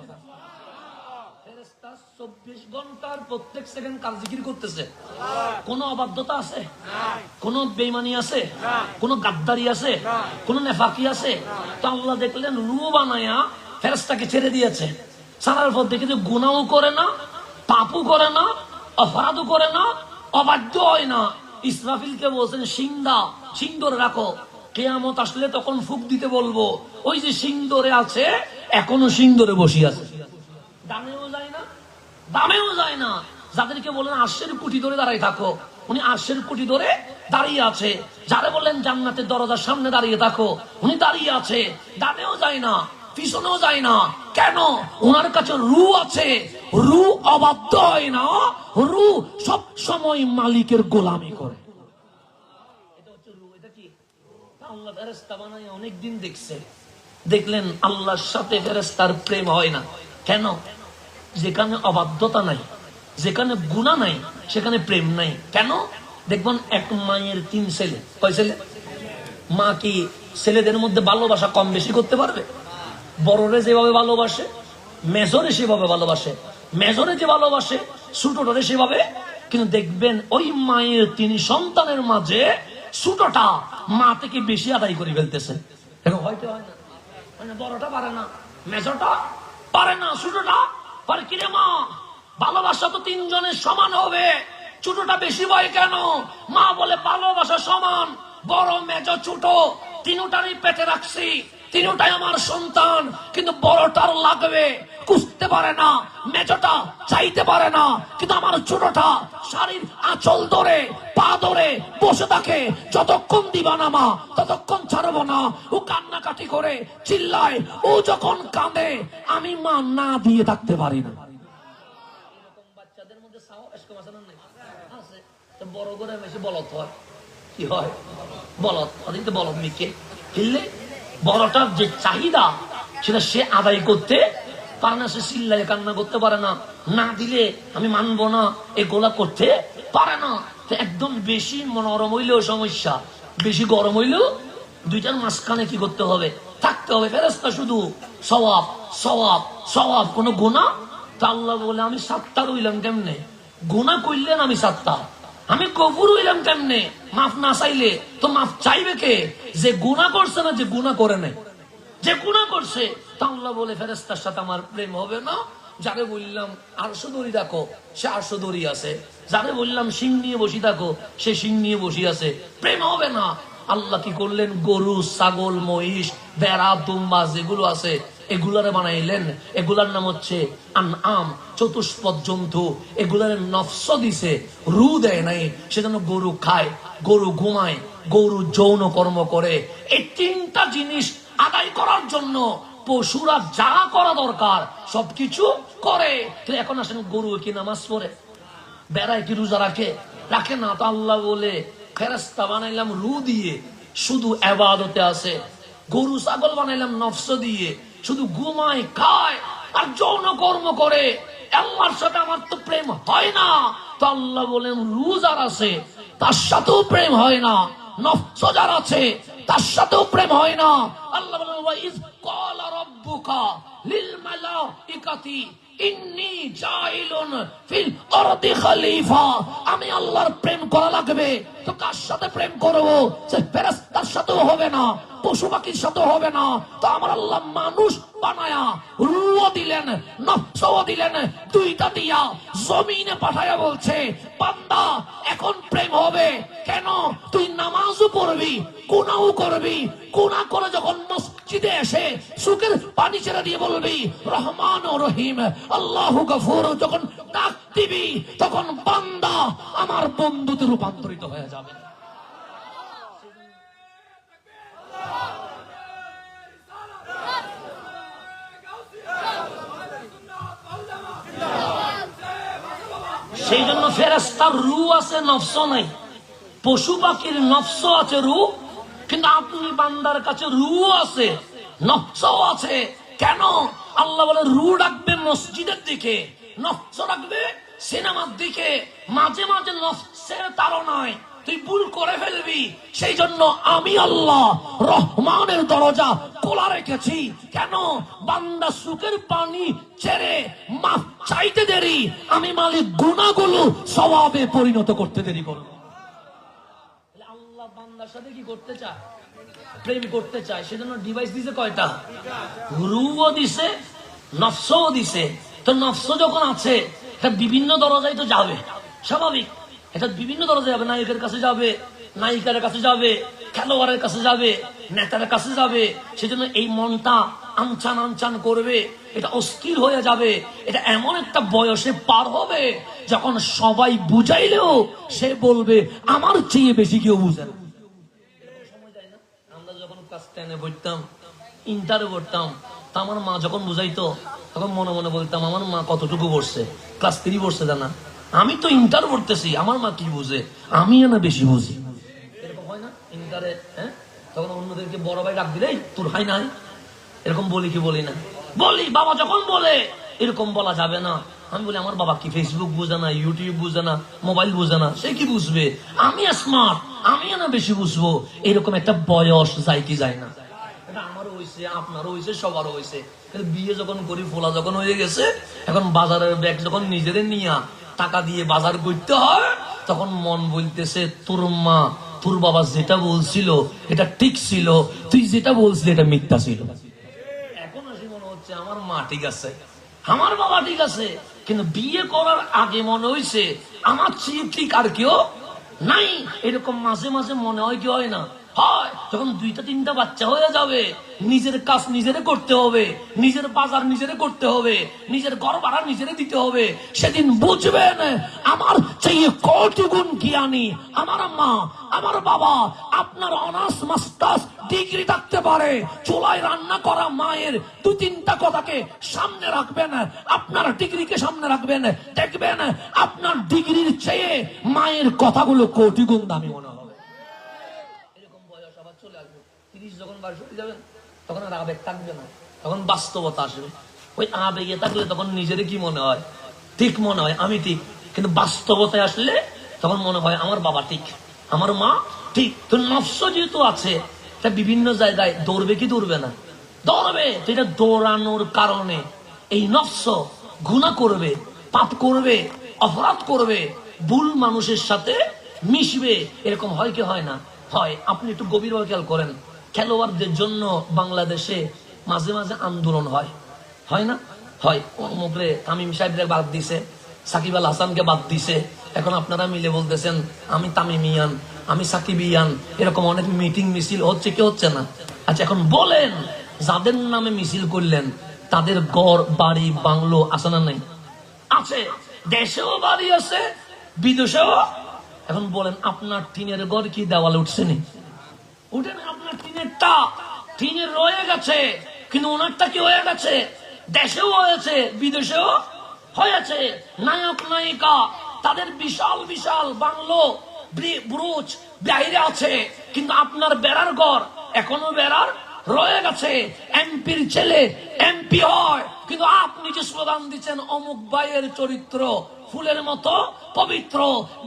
24 ঘন্টার প্রত্যেক সেকেন্ড কার জিকির করতেছে। কোন অবাধ্যতা আছে? কোন বেঈমানি আছে? কোন গাদ্দারি আছে? কোন নেফাকি আছে? তো আল্লাহ দেখলেন রু বানায়া ফেরেশতাকে ছেড়ে দিয়েছে। ছাড়ার পর দেখে যে গুনাহও করে না, পাপও করে না, অপরাধও করে না, অবাধ্য হয় না। ইসরাফিলকে বলছেন সিং ধরে রাখো, কিয়ামত আসলে তখন ফুক দিতে বলবো। ওই যে সিং ধরে আছে, এখনো সিং ধরে বসে আছে, দামেও যায় না, দামেও যায় না। যাদেরকে বলেন আরশের কুটি ধরে দাঁড়িয়ে থাকো, উনি আরশের কুটি ধরে দাঁড়িয়ে আছে। যারা বললেন জান্নাতের দরজার সামনে দাঁড়িয়ে থাকো, উনি দাঁড়িয়ে আছে, দামেও যায় না, পিছনেও যায় না। কেন? ওনার কাছে রু আছে, রু অবাধ্য হয় না, রু সব সময় মালিকের গোলামি করে। এটা হচ্ছে রু। এটা কি? আল্লাহ ফেরেশতা বানায় অনেকদিন দেখছে, দেখলেন আল্লাহর সাথে ফেরেশতার প্রেম হয় না। কেন? যেখানে অবাধ্যতা নাই, যেখানে গুনাহ নাই, সেখানে প্রেম নাই। কেন? দেখবেন এক মায়ের 3 ছেলে, কয় ছেলে? মা কি ছেলেদের মধ্যে ভালোবাসা কম বেশি করতে পারবে? বড়রে যেভাবে ভালোবাসে, মেজরে সেভাবে ভালোবাসে, মেজরে যে ভালোবাসে ছোটরে সেভাবে। কিন্তু দেখবেন ওই মায়ের 3 সন্তানের মাঝে ছোটটা মা থেকে বেশি আদায় করে ফেলতেছে। হয়তো হয় না, মানে বড়টা পারে না, মেজরটা পারে না, ছোটটা পারে। কিরে মা, ভালোবাসা তো 3 জনের সমান হবে, ছোটটা বেশি হয় কেন? মা বলে ভালোবাসা সমান, বড় মেজ ছোট তিনটারই পেটে রাখছি, তিনটাই আমার সন্তান, কিন্তু বড়টার লাগবে, কুছতে পারে না, মেজটা চাইতে পারে না, কিন্তু আমার ছোটটা শাড়ির আঁচল ধরে পা ধরে বসে থাকে, যতক্ষণ দিবা না মা ততক্ষণ ছাড়বো না। ও কান্নাকাটি করে চিল্লায়, ও যখন কাঁদে আমি মা না দিয়ে থাকতে পারি না। এরকম বাচ্চাদের মধ্যে আছে, বড় করে বেশি বলত হয়। কি হয়? বলত। বলত মিকে কিনলে বড়টার যে চাহিদা সেটা সে আদায় করতে পারে না, সে চিল্লায় কান্না করতে পারে না, না দিলে আমি মানবো না, এগুলা করতে পারে না। তো একদম বেশি নরম হইলেও সমস্যা, বেশি গরম হইলেও দুইটার মাঝখানে কি করতে হবে, থাকতে হবে। ফেরেশতা শুধু সওয়াব সওয়াব সওয়াব, কোনো গুনাহ। তা আল্লাহ বলে আমি সাত্তার হইলাম কেমনে? গুনাহ করলেন আমি সাত্তার, আমি গফুর হইলাম কেমনে? মাফ না চাইলে তো মাফ চাইবে কে? যে গুনাহ করছে না যে গুনাহ করে নাই, যে গুনাহ করছে। তা আল্লাহ বলে ফেরেশতার সাথে আমার প্রেম হবে না। যারে বললাম আরশ দড়ি রাখো, সে আরশ দড়ি আছে। যারে বললাম শিং নিয়ে বসি থাকো, সে শিং নিয়ে বসি আছে। প্রেম হবে না। আল্লাহ কি করলেন? গরু, ছাগল, মহিষ, ভেড়া, দুম্বা যেগুলো আছে এগুলারে বানাইলেন। এগুলার নাম হচ্ছে আনআম, চতুষ্পদ জন্তু। এগুলার নফস দিছে, রু দেয় নাই। সেজন্য গরু খায়, গরু ঘুমায়, গরু যৌন কর্ম করে। এই তিনটা জিনিস আদায় করার জন্য পশুরা যা করা দরকার সবকিছু করে। তো এখন আসেন, গরু কি নামাজ পড়ে? বেড়ায় কি রোজা রাখে? রাখে না। তো আল্লাহ বলে ফেরেশতা বানাইলাম রু দিয়ে, শুধু ইবাদতে আছে। গরু ছাগল বানাইলাম নফস দিয়ে, শুধু ঘুমায়, খায় আর যৌন কর্ম করে। আল্লাহর সাথে আমার তো প্রেম হয় না। তো আল্লাহ বলেন রু যার আছে তার সাথেও প্রেম হয় না, নফস যার আছে তার সাথেও প্রেম হয় না। আল্লাহ বলেন ওয়া ইয ক্বালা রাব্বুকা লিল মালাইকাতি ইন্নী জাইলুন ফিল আরদি খলিফা। আমি আল্লাহর প্রেম করা লাগবে। তো কার সাথে প্রেম করব? সে ফেরেশতার সাথেও হবে না, পশু পাখির সাথে হবে না। তো আমার আল্লাহ মানুষ বানায়া রূহ দিলেন, নফসও দিলেন, দুইটা দিয়া জমিনে পাঠায়া বলছে বান্দা এখন প্রেম হবে। কেন? তুই নামাজও পড়বি, গুনাহও করবি। গুনাহ করে যখন মসজিদে এসে সুখের পানি ছেড়ে দিয়ে বলবি রহমান ও রহিম আল্লাহু গফুর, যখন ডাক দিবি তখন বান্দা আমার বন্ধুতে রূপান্তরিত হয়ে যাবে। সেই জন্য ফেরেশতার রূহ আছে, নফস নাই। পশু পাখির নফস আছে, রূহ। কিন্তু আপনি বান্দার কাছে রূহ আছে, নফসও আছে। কেন? আল্লাহ বলে রূহ রাখবে মসজিদের দিকে, নফস রাখবে সিনেমার দিকে। মাঝে মাঝে নফসের তাড়নায় তুই ভুল করে ফেলবি। সেই জন্য আমি আল্লাহ রহমানের দরজা খোলা রেখেছি। কেন? বান্দা সুখের পানি ছেড়ে মাফ চাইতে দেরি, আমি মালিক গুনাহগুলো সওয়াবে পরিণত করতে দেরি করব। আল্লাহ বান্দার সাথে কি করতে চায়? প্রেম করতে চায়। সেজন্য ডিভাইস দিছে কয়টা? রূহও দিছে, নফসও দিছে। তো নফস যখন আছে এটা বিভিন্ন দরজায় তো যাবে, স্বাভাবিক। এটা বিভিন্ন দরজায় যাবে, নায়কের কাছে যাবে, নায়িকার কাছে যাবে, খেলোয়াড়ের কাছে যাবে, নেতার কাছে যাবে। সেজন্য এই মনটা আনচান আনচান করবে, এটা অস্থির হয়ে যাবে। এটা এমন একটা বয়সে পার হবে যখন সবাই বুঝাইলেও সে বলবে আমার চেয়ে বেশি কেউ বুঝে না। সময় যায় না? আমরা যখন ক্লাস 10-এ পড়তাম, ইন্টারে পড়তাম, তা আমার মা যখন বুঝাইতো তখন মনে মনে বলতাম আমার মা কতটুকু পড়ছে, ক্লাস 3 পড়ছে জানা, আমি তো ইন্টার পড়তেছি, আমার মা কি বুঝে, আমি না বেশি বুঝি। এরকম হয় না ইন্টারে? হ্যাঁ, তখন অন্যদেরকে বড় ভাই ডাক দিলে তোর ভাই নাই, এরকম বলি কি বলি না? বলি। বাবা যখন বলে এরকম বলা যাবে না, আমি বলি আমার বাবা কি ফেসবুক বুঝে না, ইউটিউব বুঝে না, মোবাইল বুঝে না, সে কি বুঝবে, আমি স্মার্ট, আমি না বেশি বুঝবো। এরকম একটা বয়স যায় কি যায় না? এটা আমারও হয়েছে, আপনারও হয়েছে, সবারও হয়েছে। বিয়ে যখন করি, ফোলা যখন হয়ে গেছে, এখন বাজারের ব্যাগ যখন নিজেদের নিয়ে টাকা দিয়ে বাজার করতে হয়, তখন মন বলতেছে তোর মা তোর বাবা যেটা বলছিল এটা ঠিক ছিল, তুই যেটা বলছিলি এটা মিথ্যা ছিল। এখন আসি মনে হচ্ছে আমার মা ঠিক আছে, আমার বাবা ঠিক আছে। কিন্তু বিয়ে করার আগে মনে হয়েছে আমার চেয়ে ঠিক আর কেউ নাই। এরকম মাঝে মাঝে মনে হয়, কি হয় না? হয়। যখন 2-3টা বাচ্চা হয়ে যাবে, নিজের কাজ নিজেরে করতে হবে, নিজের বাজার নিজেরে করতে হবে, নিজের ঘর ভাড়া নিজেরে দিতে হবে, সেদিন বুঝবেন আমার চেয়ে কোটি গুণ জ্ঞানী আমার মা, আমার বাবা। আপনার অনার্স মাস্টার্স ডিগ্রি থাকতে পারে, চুলায় রান্না করা মায়ের 2-3টা কথাকে সামনে রাখবেন, আপনার ডিগ্রিকে সামনে রাখবেন, দেখবেন আপনার ডিগ্রির চেয়ে মায়ের কথাগুলো কোটি গুণ দামি মনে হবে। এরকম বয়স আবার চলে আসবে, 30 যখন বয়স হয়ে যাবেন তখন আর আবেগ থাকবে না, তখন বাস্তবতা আসবে। ওই আবেগে থাকলে তখন নিজেরই কি মনে হয়, ঠিক মনে হয় আমি ঠিক, কিন্তু বাস্তবতায় আসলে তখন মনে হয় আমার বাবা ঠিক, আমার মা ঠিক। তো নফস যেহেতু আছে, তা বিভিন্ন জায়গায় দৌড়বে কি দৌড়বে না? দৌড়বে। তো এটা দৌড়ানোর কারণে এই নফস গুনাহ করবে, পাপ করবে, অপরাধ করবে, ভুল মানুষের সাথে মিশবে। এরকম হয় কি হয় না? হয়। আপনি একটু গভীরভাবে খেয়াল করেন, খেলোয়াড়দের জন্য বাংলাদেশে মাঝে মাঝে আন্দোলন হয়, হয় না? হয়। অমুকরে তামিম সাহেবদের বাদ দিছে, সাকিব আল হাসানকে বাদ দিছে, এখন আপনারা মিলে বলতেছেন আমি তামিমিয়ান, আমি সাকিবিয়ান। এরকম অনেক মিটিং মিছিল হচ্ছে কি হচ্ছে না? আচ্ছা, এখন বলেন, যাদের নামে মিছিল করলেন তাদের গড় বাড়ি বাংলো আছে না নাই? আছে। দেশেও বাড়ি আছে, বিদেশেও। এখন বলেন, আপনার টিনের ঘর কি দেওয়ালে উঠছে নি? উঠে না। আপনার টিনের রয়ে গেছে, কিন্তু ওনারটা কি হয়ে গেছে? দেশেও হয়েছে, বিদেশেও হয়েছে। নায়ক নায়িকা তাদের বিশাল বিশাল বাংলো, ব্রুজ বাইরে আছে, কিন্তু আপনার বেড়ার ঘর এখনো বেড়ার রয়ে গেছে। এমপির ছেলে এমপি হয়, কিন্তু আপনি যে স্লোগান দিচ্ছেন অমুক ভাইয়ের চরিত্র ফুলের মতো পবিত্র,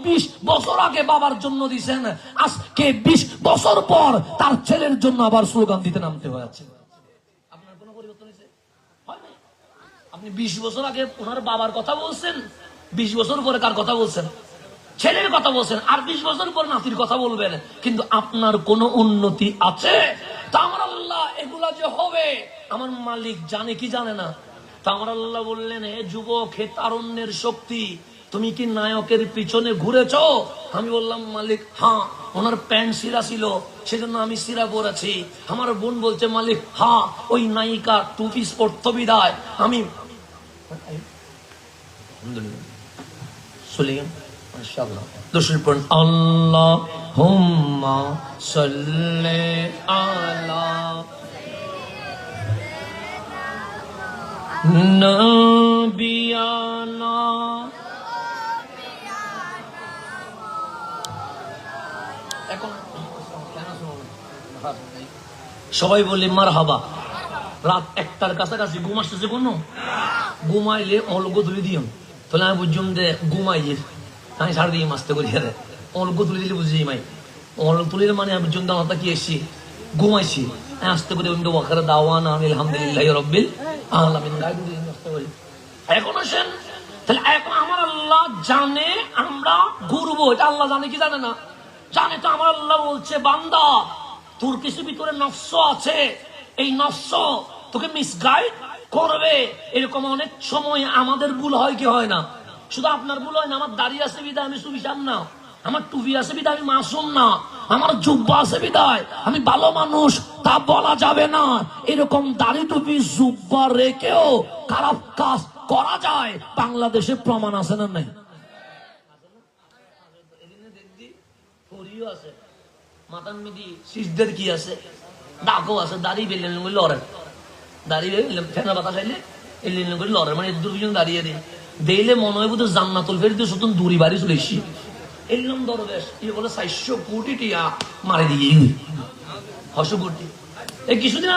20 বছর আগে বাবার জন্য দিছেন, আজকে 20 বছর পর তার ছেলের জন্য আবার স্লোগান দিতে নামতে হয়েছে। আপনার কোনো পরিবর্তন হয়েছে? আপনি 20 বছর আগে ওনার বাবার কথা বলছেন, 20 বছর পরে কার কথা বলছেন? ছেলের কথা বলছেন। আর 20 বছর পর নাতির কথা বলবেন, কিন্তু আপনার কোনো উন্নতি আছে? তা আমার আল্লাহ এগুলা যে হবে আমার মালিক জানে কি জানে না? তা আমার আল্লাহ বললেন, হে যুবক, হে তারুণ্যের শক্তি, তুমি কি নায়কের পিছনে ঘুরেছ? আমি বললাম, মালিক হ্যাঁ, ওনার প্যান্ট সিরা ছিল সেজন্য আমি সিরা পরেছি। আমার বোন বলছে, মালিক হ্যাঁ, ওই নায়িকা টু পিস পড়তো বিদায় আমি আল্লাহুম্মা সাল্লি আলা নবিয়ানা। এখন সবাই বলি মারহাবা। রাত 1টার কাছাকাছি ঘুম আসতেছে, কোনো ঘুমাইলে অলগো তুলে দিও, তাহলে আমি বুঝলাম যে ঘুমাইয়ের, আমি ছাড় দিই মাসতে করি। অলগো তুলে দিলে বুঝি মাই অলগ তুলির মানে আমি বুঝলাম দাওয়াটা কি এসছি, ঘুমাইছি। আসতে করে ওখানে দাওয়ান আলহামদুলিল্লাহ রব্বিল আলামিন আসতে করি। এখন আসেন, তাহলে এখন আমার আল্লাহ জানে আমরা ঘুরবো, এটা আল্লাহ জানে কি জানে না? জানে। তো আমার আল্লাহ বলছে, বান্দা তোর কিছু ভিতরে নফস আছে, এই নফস তোকে মিসগাইড করবে। এরকম অনেক সময় আমাদের ভুল হয় কি হয় না? শুধু আপনার ভুল হয় না, আমার দাড়ি আছে বিদায় আমি সুবিশান না, আমার টুপি আছে বিদায় আমি মাসুম না, আমার জুব্বা আছে বিদায় আমি ভালো মানুষ, তা বলা যাবে না। এরকম দাড়ি টুপি জুব্বা রেখেও খারাপ কাজ করা যায়, বাংলাদেশে প্রমাণ আছে না নাই? আছে মাতান মিদি সিজদের কি আছে, ডাকও আছে, দাড়ি বেললেন করে লড়েন, দাঁড়িয়ে ফেনা বাতা খাইলে এলেন করে লড়েন, মানে দুজন দাঁড়িয়ে দিন দিলে মনে হয় বোধ জান্নাতুল ফেরদৌস সুতন দূরি বাড়ি চলে এসছি। এলাম দরবেশ ইয়ে বলে 400 কোটি টিয়া মারি দিয়ে 600 কোটি। এই কিছুদিন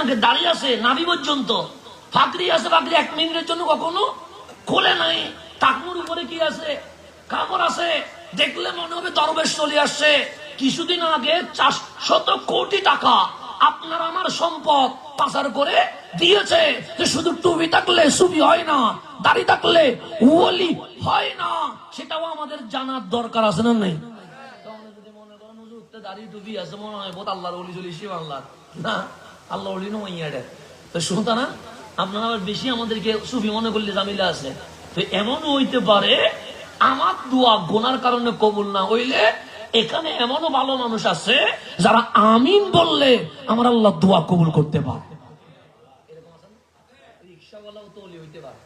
আগে দাঁড়িয়ে আছে নাভি পর্যন্ত, ফাকরি আছে, ফাকরি 1 মিনিটের জন্য কখনো খোলে নাই। টাকুর উপরে কি আছে, কাপড় আছে, দেখলে মনে হবে দরবেশ চলে আসছে। কিছুদিন আগে 400 কোটি টাকা আপনার আমার সম্পদ পাচার করে দিয়েছে। যে শুধু টুপি থাকলে সুবি হয় না, দাড়ি থাকলে ওলি হয় না, সেটাও আমাদের জানার দরকার আছে না নাই? যদি মনে করেন দাড়ি টুপি আছে, মনে হয় বোধ আল্লাহর ওলি চলে শিব আল্লাহ না, আল্লাহ ওলি নয়। তো শুনতা না, আপনারা আবার বেশি আমাদেরকে সুফি মনে করলে জামিলা আছে। তো এমন হইতে পারে আমার দোয়া গোনার কারণে কবুল না হইলে এখানে এমনও ভালো মানুষ আছে যারা আমিন বললে আমার আল্লাহ দোয়া কবুল করতে পারে। রিক্সাওয়ালাও তো ওলি হইতে পারে,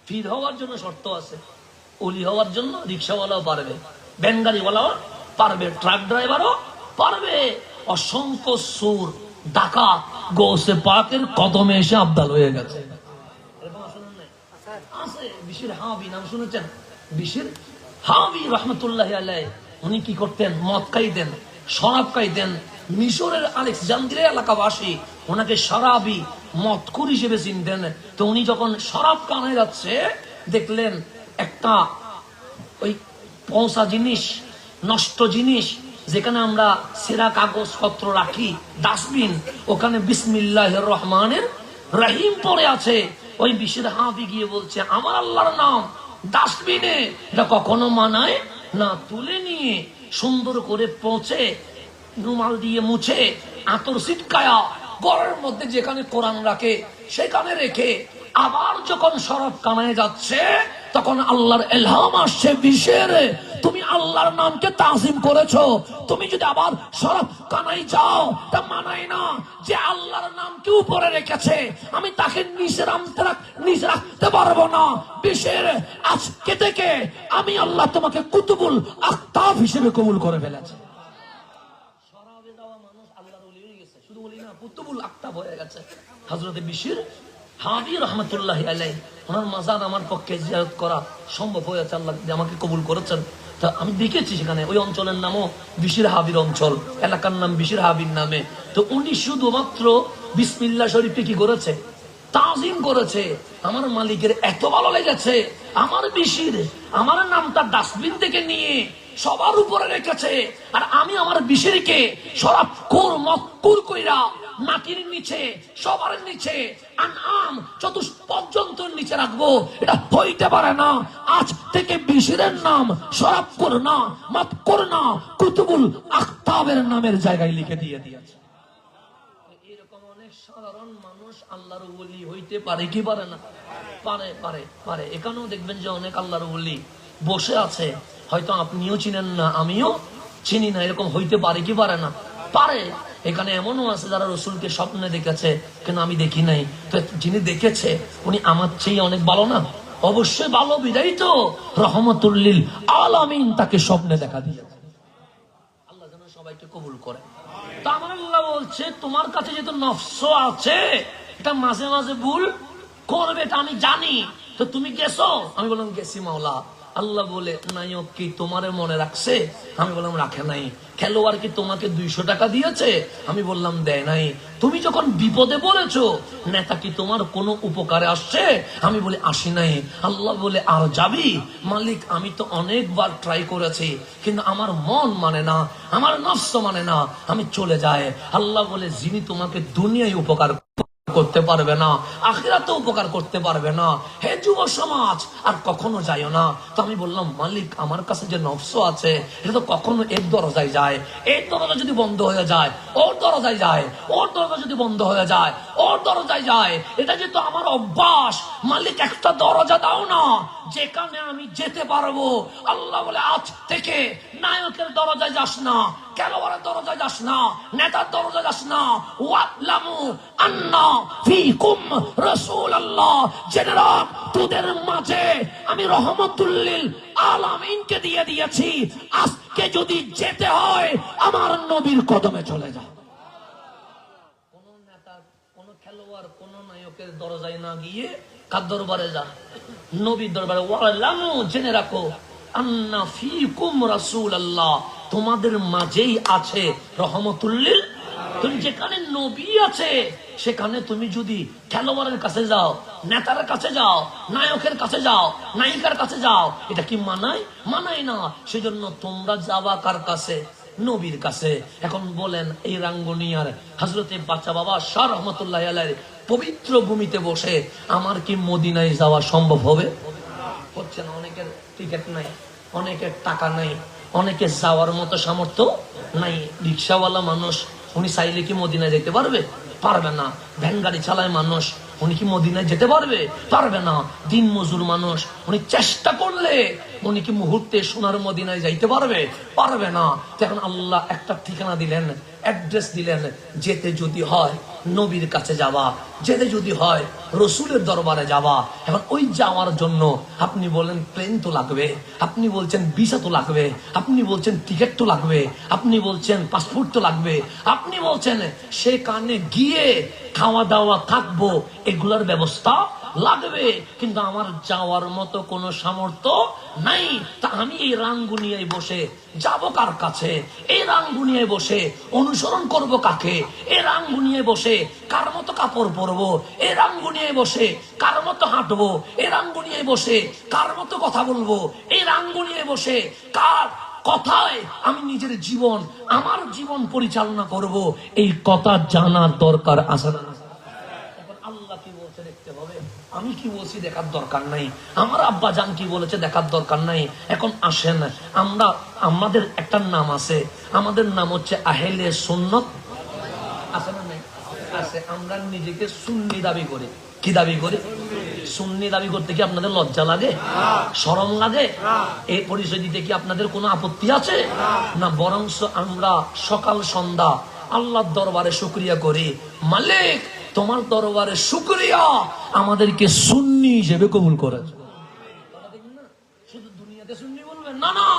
ফির হওয়ার জন্য শর্ত আছে। ওলি হওয়ার জন্য রিক্সাওয়ালাও পারবে, ভ্যান গাড়িওয়ালাও পারবে, ট্রাক ড্রাইভারও পারবে। অসংখ্য সুর ডাকাত গৌসে পাকের কদমে এসে আবদাল হয়ে গেছে। বিশির হাবি নাম শুনেছেন? বিশির হাবি রহমতুল্লাহ আলাইহি, উনি কি করতেন? মদ খাইতেন, শরাব খাইতেন। মিশরের আলেকজান্দ্রিয়া এলাকাবাসী ওনাকে শরাবি মদখুর হিসেবে চিনতেন। তো উনি যখন শরাব কানে যাচ্ছে দেখলেন একটা ওই পৌঁছা জিনিস, নষ্ট জিনিস, যেখানে আমরা সেরা কাগজ পত্র রাখি, ডাস্টবিন, ওখানে বিসমিল্লাহির রহমানির রহিম পড়ে আছে। ওই বিশের হাফি গিয়ে বলছে আমার আল্লাহর নাম ডাস্টবিনে, এটা কখনো মানায় না। তুলে নিয়ে সুন্দর করে পৌঁছে রুমাল দিয়ে মুছে আতর ছিটকায়া ঘরের মধ্যে যেখানে কোরআন রাখে সেখানে রেখে আবার যখন শরাব কানায় যাচ্ছে তখন আল্লাহর ইলহাম আসছে, বিশের তুমি আল্লাহর নামকে তাজিম করেছো, তুমি যদি আবার শরাব কানাই যাও তা মানায় না। যে আল্লাহর নামকে উপরে রেখেছে আমি তাকে নিচে রাখতে পারবো না। বিশের আজকে থেকে আমি আল্লাহ তোমাকে কুতুবুল আকতাব হিসেবে কবুল করে ফেলেছে। শরাবে যাওয়া মানুষ আল্লাহর ওলি হয়ে গেছে, শুধু ওলি না কুতুবুল আকতাব হয়ে গেছে। হযরত বিশির হাবি রহমতুল্লাহ আলাইহি, ওনার মাজার আমার পক্ষে জিয়ারত করা সম্ভব হয়েছে, আল্লাহ আমাকে কবুল করেছেন। তা আমি দেখেছি সেখানে ওই অঞ্চলের নামও বিশির হাবির অঞ্চল, এলাকার নাম বিশির হাবির নামে। তো উনি শুধুমাত্র বিসমিল্লাহ শরীফকে কি করেছে? তাজিম করেছে। আমার মালিকের এত ভালো লেগেছে, আমার বিশির আমার নামটা ডাস্টবিন থেকে নিয়ে সবার উপরে রেখেছে, আর আমি আমার বিশিরকে শরাব কোর মক্কুর কইরা মাটির নিচে, সবার নিচে, আনাম চতুষ্পর্যন্ত নিচে রাখবো। এটা হইতে পারে না। আজ থেকে বিশিরের নাম শরাব কোর না, মাফ কোর না, কুতুবুল আকতাবের নামের জায়গায় লিখে দিয়ে দিয়েছে। এরকম অনেক সাধারণ মানুষ আল্লাহর ওলি হইতে পারে কি পারে না? পারে পারে পারে। এখানেও দেখবেন যে অনেক আল্লাহর ওলি বসে আছে, হয়তো আপনিও চিনেন না, আমিও চিনি না, এরকম হইতে পারে কি পারে না? পারে। এখানে এমনও আছে যারা রসুলকে স্বপ্নে দেখেছে, কিন্তু আমি দেখি নাই। তো যিনি দেখেছে উনি আমার চেয়ে অনেক ভালো না? অবশ্যই ভালো, বিদায়ী তো রহমতুল্লিল আলামিন তাকে স্বপ্নে দেখা দিয়েছে। আল্লাহ যেন সবাইকে কবুল করে। তা আমার আল্লাহ বলছে তোমার কাছে যেহেতু নফস আছে, এটা মাঝে মাঝে ভুল করবে, এটা আমি জানি। তো তুমি গেছো? আমি বললাম গেছি মাওলা। আল্লাহ বলে নায়ক কি তোমারে মনে রাখছে? আমি বললাম রাখে নাই। খেলোয়াড় কি তোমাকে 200 টাকা দিয়েছে? আমি বললাম দেয় নাই। তুমি যখন বিপদে পড়েছো, নেতা কি তোমার কোনো উপকারে আসছে? আমি বলি আসি নাই। আল্লাহ বলে আর যাবি? মালিক আমি তো অনেকবার ট্রাই করেছি, কিন্তু আমার মন মানে না, আমার নফস মানে না, আমি চলে যাই। আল্লাহ বলে যিনি তোমাকে দুনিয়ায় উপকার করতে পারবে না, আখিরাতে উপকার করতে পারবে না, হে যুব সমাজ আর কখনো যাইও না। তো আমি বললাম মালিক আমার কাছে যে নফস আছে এটা তো কখনো এর দরজায় যায়, এর দরজা যদি বন্ধ হয়ে যায় ওর দরজায় যায়, ওর দরজা যদি বন্ধ হয়ে যায় ওর দরজায় যায়। এটা যেহেতু আমার অভ্যাস, মালিক একটা দরজা দাও না যেখানে আমি যেতে পারবো। আল্লাহ বলে আজ থেকে নায়কের দরজায় যাস না, খেলোয়াড়ের দরজায় যাস না, নেতার দরজায় যাস না। ওয়ালামু আন্না ফিকুম রাসূলুল্লাহ, জেনে রাখ তোদের মাঝে আমি রহমতুল্লিল আলামিনকে দিয়ে দিয়েছি। আজকে যদি যেতে হয় আমার নবীর কদমে চলে যা। কোন নেতা, কোন খেলোয়াড়, কোন নায়কের দরজায় না গিয়ে কার দরবারে যা? নবীর দরবারে। ওয়ালামু, জেনে রাখো, আন্না ফিকুম রাসূলুল্লাহ, তোমাদের মাঝেই আছে রহমতুল্লিল। তুমি যেখানে নবী আছে সেখানে তুমি যদি খেলোয়াড়ের কাছে যাও, নেতার কাছে যাও, নায়কের কাছে যাও, নায়িকার কাছে যাও, এটা কি মানায়? মানায় না। সেজন্য তোমরা যাবা কার কাছে? নবীর কাছে। এখন বলেন এই রাঙ্গুনিয়ার হযরতে বাচ্চা বাবা শাহ রহমতুল্লাহ আলাইহির পবিত্র ভূমিতে বসে আমার কি মদিনায় যাওয়া সম্ভব হবে? হচ্ছে না। অনেকের টিকিট নাই, অনেকের টাকা নাই, অনেকে যাওয়ার মতো সামর্থ্য নাই। রিক্সাওয়ালা মানুষ উনি চাইলে কি মদিনায় যেতে পারবে? পারবে না। ভ্যান গাড়ি চালায় মানুষ, উনি কি মদিনায় যেতে পারবে? পারবে না। দিন মজুর মানুষ, উনি চেষ্টা করলে উনি কি মুহূর্তে সোনার মদিনায় যাইতে পারবে? পারবে না। এখন আল্লাহ একটা ঠিকানা দিলেন, অ্যাড্রেস দিলেন, যেতে যদি হয় নবীর কাছে যাবা, যেতে যদি হয় রসুলের দরবারে যাবা। এখন ওই যাওয়ার জন্য আপনি বলেন প্লেন তো লাগবে, আপনি বলছেন ভিসা তো লাগবে, আপনি বলছেন টিকিট তো লাগবে, আপনি বলছেন পাসপোর্ট তো লাগবে, আপনি বলছেন সেখানে গিয়ে খাওয়া দাওয়া থাকবো, এগুলোর ব্যবস্থা লাগবে, কিন্তু আমার যাওয়ার মতো কোনো সামর্থ্য নাই। তা আমি এই রাঙ্গুনিয়ায় বসে যাব কার কাছে? এই রাঙ্গুনিয়ায় বসে অনুসরণ করব কাকে? এই রাঙ্গুনিয়ায় বসে কার মতো কাপড় পরবো? এই রাঙ্গুনিয়ায় বসে কার মতো হাঁটবো? এই রাঙ্গুনিয়ায় বসে কার মতো কথা বলবো? এই রাঙ্গুনিয়ায় বসে কার কথায় আমি নিজের জীবন, আমার জীবন পরিচালনা করব? এই কথা জানার দরকার আছে না? এখন আল্লাহ কি বলছে দেখতে হবে, আমি কি বলছি দেখার দরকার নাই, আমার আব্বা জান কি বলেছে দেখার দরকার নাই। এখন আসেন, আমাদের একটা নাম আছে, আমাদের নাম হচ্ছে আহলে সুন্নাত। আছে না নাই? আছে। আমরা নিজেকে সুন্নি দাবি করি। কি দাবি করি? সুন্নি দাবি করতে কি আপনাদের লজ্জা লাগে, শরম লাগে? এই পরিচয় দিতে কি আপনাদের কোনো আপত্তি আছে? না, বরঞ্চ আমরা সকাল সন্ধ্যা আল্লাহর দরবারে শুকরিয়া করি, মালিক তোমার দরবারে শুকরিয়া আমাদেরকে সুন্নি হিসেবে কবুল করেছে। শুধু দুনিয়াতে সুন্নি বলবেন না, না,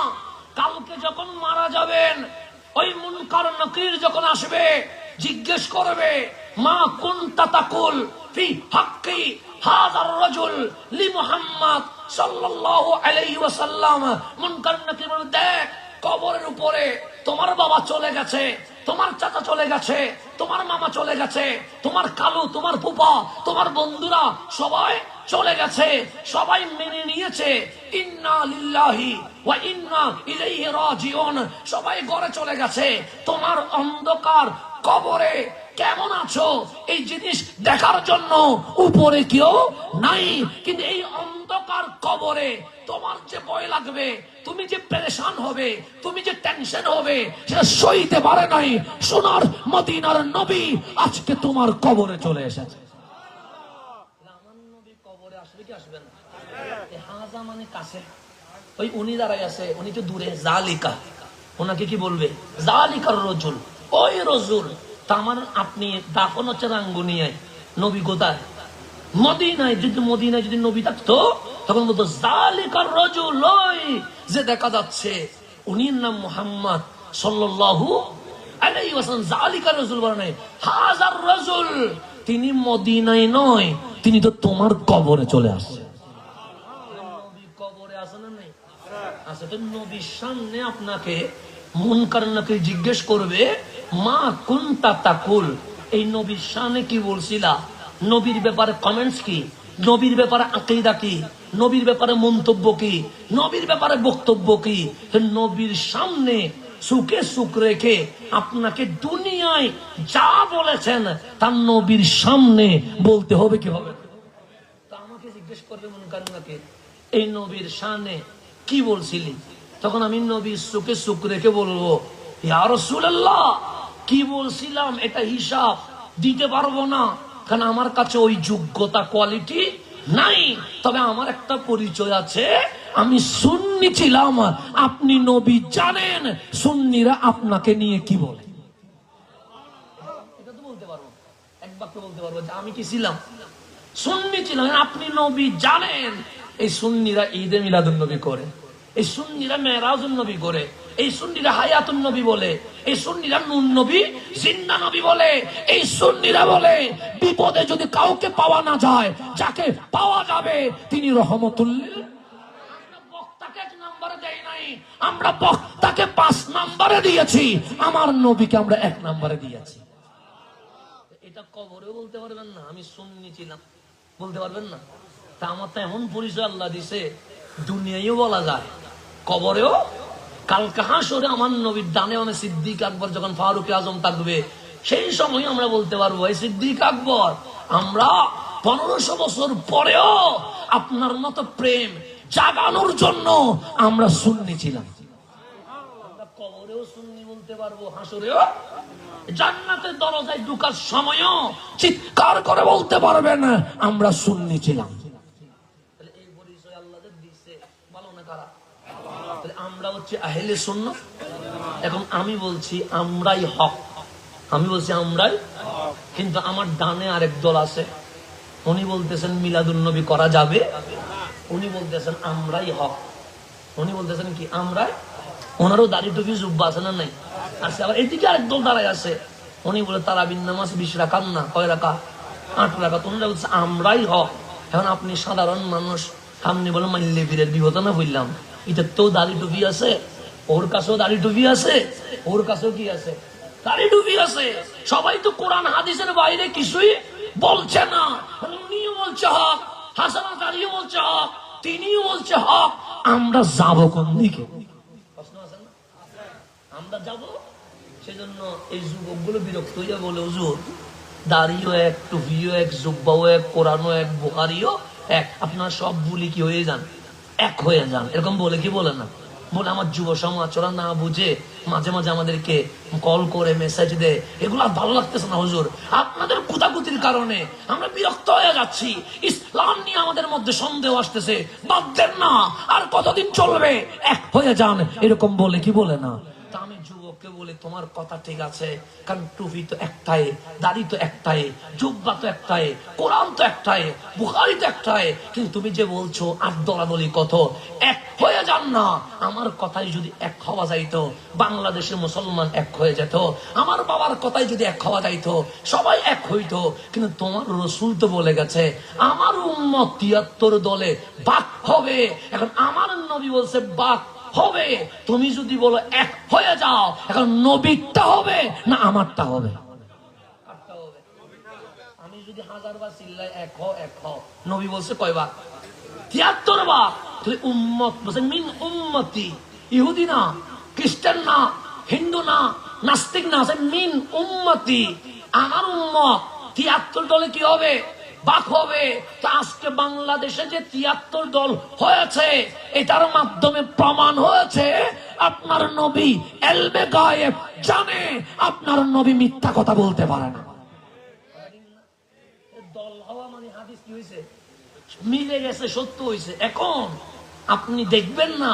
কালকে যখন মারা যাবেন ওই মুনকার নাকির যখন আসবে জিজ্ঞেস করবে, মা কুনতা তাকুল ফি হাক্কি হাযার রাজুল লি মুহাম্মদ সাল্লাল্লাহু আলাইহি ওয়াসাল্লাম। মুনকার নাকির বলবে, দেখ কবরের উপরে তোমার বাবা চলে গেছে, তোমার চাচা চলে গেছে, তোমার মামা চলে গেছে, তোমার কালু, তোমার ফুফা, তোমার বন্ধুরা সবাই চলে গেছে, সবাই মেনে নিয়েছে ইন্না লিল্লাহি ওয়া ইন্না ইলাইহি রাজিউন, সবাই ঘরে চলে গেছে। তোমার অন্ধকার কবরে কেমন আছো এই জিনিস দেখার জন্য উপরে কেউ নাই, কিন্তু এই অন্ধকার কবরে তোমার যে ভয় লাগবে, তুমি যে পেরেশান হবে, তুমি যে টেনশন হবে, সেটা সইতে পারে নাই সোনার মদিনার নবী আজকে তোমার কবরে চলে এসেছে। আমার নবী কবরে আসবে কি আসবে না? হাজা মানে কাছে, ওই উনি দাঁড়াই আছে, উনি তো দূরে, জালিকা, ওনাকে কি বলবে? জালিকার রজুল, ওই রজুল। তার আপনি দাফন হচ্ছে রাঙ্গুনিয়ায়, নবী কোথায়? মদিনায়। যদি মদিনায় যদি নবী থাকতো তখন বলতো জালিকার রজুল, ওই যে দেখা যাচ্ছে উনির নাম মুহাম্মদ সাল্লাল্লাহু আলাইহি ওয়াসাল্লাম। জালিকার রজুল বলে নাই, হাজার রজুল, তিনি মদিনায় নয়, তিনি তো তোমার কবরে চলে আসছে। নবী কবরে আছে না নেই? আছে। তো নবীর সামনে আপনাকে মুনকার নাকির জিজ্ঞেস করবে, মা কুনতা তাকুল, এই নবীর সামনে কি বলছিলা? নবীর ব্যাপারে কমেন্টস কি? নবীর ব্যাপারে আকীদা কি? নবীর ব্যাপারে মন্তব্য কি? নবীর ব্যাপারে বক্তব্য কি? নবীর সামনে সুখে সুখ রেখে আপনাকে দুনিয়ায় যা বলেছেন তার নবীর সামনে বলতে হবে কি হবে? তা আমাকে জিজ্ঞেস করবে মুনকার নাকির, এই নবীর সামনে কি বলছিলি? তখন আমি নবীর সুখে সুখ রেখে বলবো, ইয়া রাসূলুল্লাহ কি বলছিলাম এটা হিসাব দিতে পারবো না, কারণ আমার কাছে ওই যোগ্যতা কোয়ালিটি নাই। তবে আমার একটা পরিচয় আছে, আমি সুন্নি ছিলাম। আপনি নবী জানেন সুন্নিরা আপনাকে নিয়ে কি বলে, এটা তো বলতে পারবো, এক বাক্যে বলতে পারবো যে আমি কি ছিলাম, সুন্নি ছিলাম। আপনি নবী জানেন এই সুন্নিরা ঈদে মিলাদুন নবী করে, এই সুন্নিরা মেরাজুন নবী করে, এই সুন্নিরা হায়াতুন নবী বলে, এই সুন্নিরা নুন নবী জিন্দা নবী বলে, এই সুন্নিরা বলে বিপদে যদি কাউকে পাওয়া না যায়, যাকে পাওয়া যাবে তিনি রহমতুল লিল। আমরা বক্তাকে 1 নম্বরে দেই নাই, আমরা বক্তাকে 5 নম্বরে দিয়েছি, আমার নবীকে আমরা 1 নম্বরে দিয়েছি। এটা কবরেও বলতে পারবেন না আমি সুন্নি ছিলাম, বলতে পারবেন না। তা আমার তো এমন পরিচয় আল্লাহ দিছে, দুনিয়ায়ও বলা যায়, কবরেও। কালকে হাসরে আমার নবীর ডানে মানে সিদ্দিক আকবর যখন ফারুক আজম থাকবে, সেই সময় আমরা বলতে পারবো, এই সিদ্দিক আকবর, আমরা 1500 বছর পরেও আপনার মতো প্রেম জাগানোর জন্য আমরা সুন্নি ছিলাম। আমরা কবরেও সুন্নি বলতে পারবো, হাসরেও। জান্নাতের দরজায় ঢোকার সময়ও চিৎকার করে বলতে পারবেন আমরা সুন্নি ছিলাম। এই পরিচয় আল্লাহদের দিয়েছে, ভালো না খারাপ? আমরা হচ্ছে আহলে সুন্নাত। এখন আমি বলছি আমরাই হক, আমি বলছি আমরাই, কিন্তু আমার ডানে আরেক দল আছে, উনি বলতেছেন মিলাদুন নবী করা যাবে, উনি বলতেছেন আমরাই হক, উনি বলতেছেন কি আমরাই। ওনারও দাড়ি টুপি জুব্বা আছে না নাই? আছে। আবার এদিকে আরেক দল দাঁড়ায় আছে, উনি বলে তারাবির নামাজ 20 রাকাত না, কয় রাকাত? 8 রাকাত। উনি বলছে আমরাই হক, এখন আপনি সাধারণ মানুষ, আপনি বলেন মাল্লে বীরের বিপদ না বললাম, এটা তো দাড়ি টুপি আছে, ওর কাছেও দাড়ি টুপি আছে, ওর কাছেও কি আছে, দাড়ি টুপি আছে। সবাই তো কোরআন হাদিসের বাইরে কিছুই বলছে না। উনিও বলছে হক, হাসান আলীও বলছে হক, তিনিও বলছে হক। আমরা যাবো কোন দিকে? প্রশ্ন আছে না? আমরা যাব। সেজন্য এই যুবকগুলো বিরক্ত হইয়া বলে, হুজুর দাড়িও এক, টুপিও এক, জুব্বাও এক, কোরআনও এক, বুখারিও এক, আপনার সব ভুলি কি হয়ে যান, এক হয়ে যান, এরকম বলে কি বলে না? বলে আমার যুব সমাজ ওরা না বুঝে মাঝে মাঝে আমাদেরকে কল করে মেসেজ দেয়, এগুলো আর ভালো লাগতেছে না হুজুর, আপনাদের কুতাকুতির কারণে আমরা বিরক্ত হয়ে যাচ্ছি, ইসলাম নিয়ে আমাদের মধ্যে সন্দেহ আসতেছে, বাদ দেন না, আর কতদিন চলবে, এক হয়ে যান, এরকম বলে কি বলে না? আমি যুবককে বলে, তোমার কথা ঠিক আছে, কারণ টুপি তো একটাই, দাড়ি তো একটাই, জুব্বা তো একটাই, কোরআন তো একটাই, বুখারী তো একটাই, কিন্তু তুমি যে বলছো আর দলাদলি কত, এক হয়ে যান না। আমার কথাই যদি এক হওয়া যাইতো, বাংলাদেশের মুসলমান এক হয়ে যেত, আমার বাবার কথাই যদি এক হওয়া যাইতো, সবাই এক হইতো। কিন্তু তোমার রসুল তো বলে গেছে আমার উম্মত ৭৩ দলে ভাগ হবে। এখন আমার নবী বলছে ভাগ হবে, তুমি যদি বলো এক হয়ে যাও, এখন নবীরটা হবে না আমারটা হবে? আমি যদি 1000 বার চিল্লাই এক হও এক হও, নবী বলছে কয়বার? ৭৩ বার। তাহলে উম্মত বলছে মিন উম্মতি, ইহুদি না, খ্রিস্টান না, হিন্দু না, নাস্তিক না, মিন উম্মতি, আমার উম্মত। ৭৩ দলে কি হবে? বাক হবে। তো আজকে বাংলাদেশে যে ৭৩ দল হয়েছে, এটার মাধ্যমে প্রমাণ হয়েছে আপনার নবী এলমে গায়েব জানে, আপনার নবী মিথ্যা কথা বলতে পারে না। দল হওয়া মানে হাদিস কি হয়েছে? মিলে গেছে, সত্য হয়েছে। এখন আপনি দেখবেন না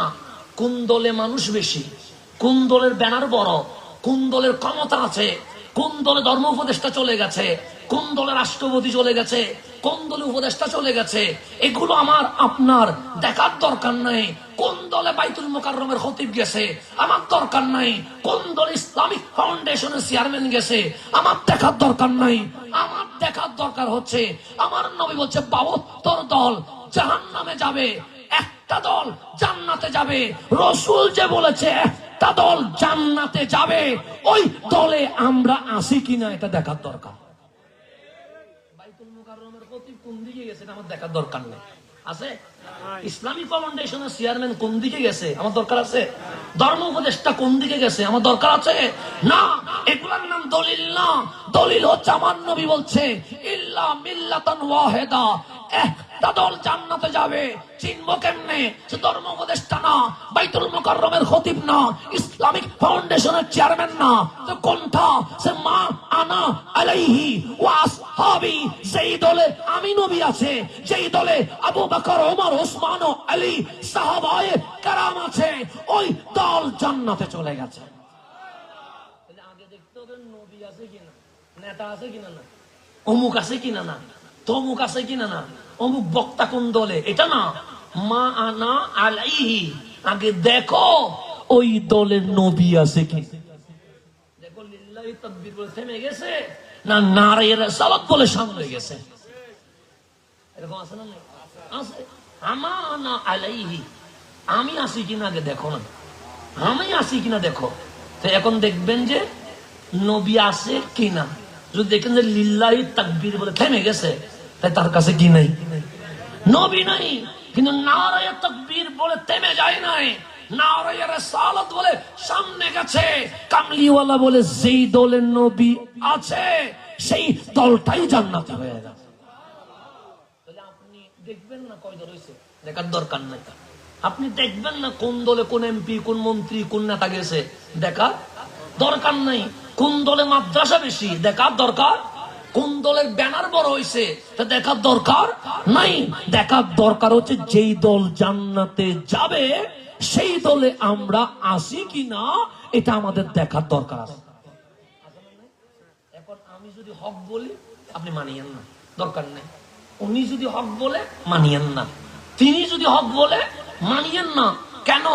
কোন দলে মানুষ বেশি, কোন দলের ব্যানার বড়, কোন দলের ক্ষমতা আছে, কোন দলে ধর্ম উপদেষ্টা চলে গেছে, কোন দলে রাষ্ট্রপতি চলে গেছে, কোন দলে উপদেষ্টা চলে গেছে, এগুলো আমার আপনার দেখার দরকার নাই। কোন দলে বাইতুল মুকাররমের খতিব গেছে আমার দরকার নাই, কোন দলে ইসলামিক ফাউন্ডেশনের চেয়ারম্যান গেছে আমার দেখার দরকার নাই। আমার দেখার দরকার হচ্ছে আমার নবী বলছে ৭২ দল জাহান্নামে যাবে, একটা দল জান্নাতে যাবে। রসুল যে বলেছে একটা দল জান্নাতে যাবে, ওই দলে আমরা আছি কিনা এটা দেখার দরকার। বাইতুল মুকাররমের খতিব কোন দিকে গেছে আমার দেখার দরকার নেই, আছে? ইসলামিক ফাউন্ডেশনের চেয়ারম্যান কোন দিকে গেছে আমার দরকার আছে? ধর্ম উপদেষ্টা কোন দিকে গেছে আমার দরকার আছে? না, এগুলোর নাম দলিল না। দলিল হচ্ছে আমার নবী বলছে ইল্লা মিল্লাতান ওয়াহিদা, একটা দল জান্নাতে যাবে। চিনবো কেমনে? সে ধর্ম উপদেষ্টা না, বাইতুল মুকাররমের খতিব না, ইসলামিক ফাউন্ডেশনের চেয়ারম্যান না, তো কোনটা? সে মা আনা আলাইহি ওয়া আসহাবি, যেই দলে আমি নবী আছে, যেই দলে আবু বকর, ওমর, ওসমান ও আলী সাহাবায়ে কেরাম আছে, ওই দল জান্নাতে চলে গেছে। আগে দেখতে হবে নবী আছে কিনা, নেতা আছে কিনা, না অমুক আছে কিনা, না তমুক আছে কিনা, না অমুক বক্তা কোন দলে, এটা না। মা আনা আলাইহি, আগে দেখো ওই দলের নবী আছে কি। দেখো লিল্লাহি তাকবীর বলে থেমে গেছে, না নারে রিসালাত বলে সামনে গেছে, এরকম আছে না? আছে। আমা আনা আলাইহি, আমি আছি কিনা আগে দেখো না, আমি আছি কিনা দেখো। তো এখন দেখবেন যে নবী আছে কিনা। যদি দেখেন যে লিল্লাহি তাকবীর বলে থেমে গেছে, তাই তার কাছে কি নাই? নবী নাই। কিন্তু নারায়ে তাকবীর বলে থেমে যায় নাই, নারায়ে রিসালাত বলে সামনে গেছে। কামলিওয়ালা বলে যেই দলের নবী আছে সেই দলটাই জান্নাতি হয়ে গেছে। তাহলে আপনি দেখবেন না কয় দল হয়েছে, দেখার দরকার নাই। আপনি দেখবেন না কোন দলে কোন এমপি, কোন মন্ত্রী, কোন নেতা গেছে, দেখার দরকার নাই। কোন দলে মাদ্রাসা বেশি, দেখার দরকার। কোন দলের ব্যানার বড় হয়েছে, তা দেখার দরকার নাই। দেখার দরকার হচ্ছে যেই দল জান্নাতে যাবে সেই দলে আমরা আসি কিনা, এটা আমাদের দেখার দরকার আছে। এখন আমি যদি হক বলি আপনি মানিয়েন না, দরকার নেই। উনি যদি হক বলে মানিয়েন না, তিনি যদি হক বলে মানিয়েন না। কেন?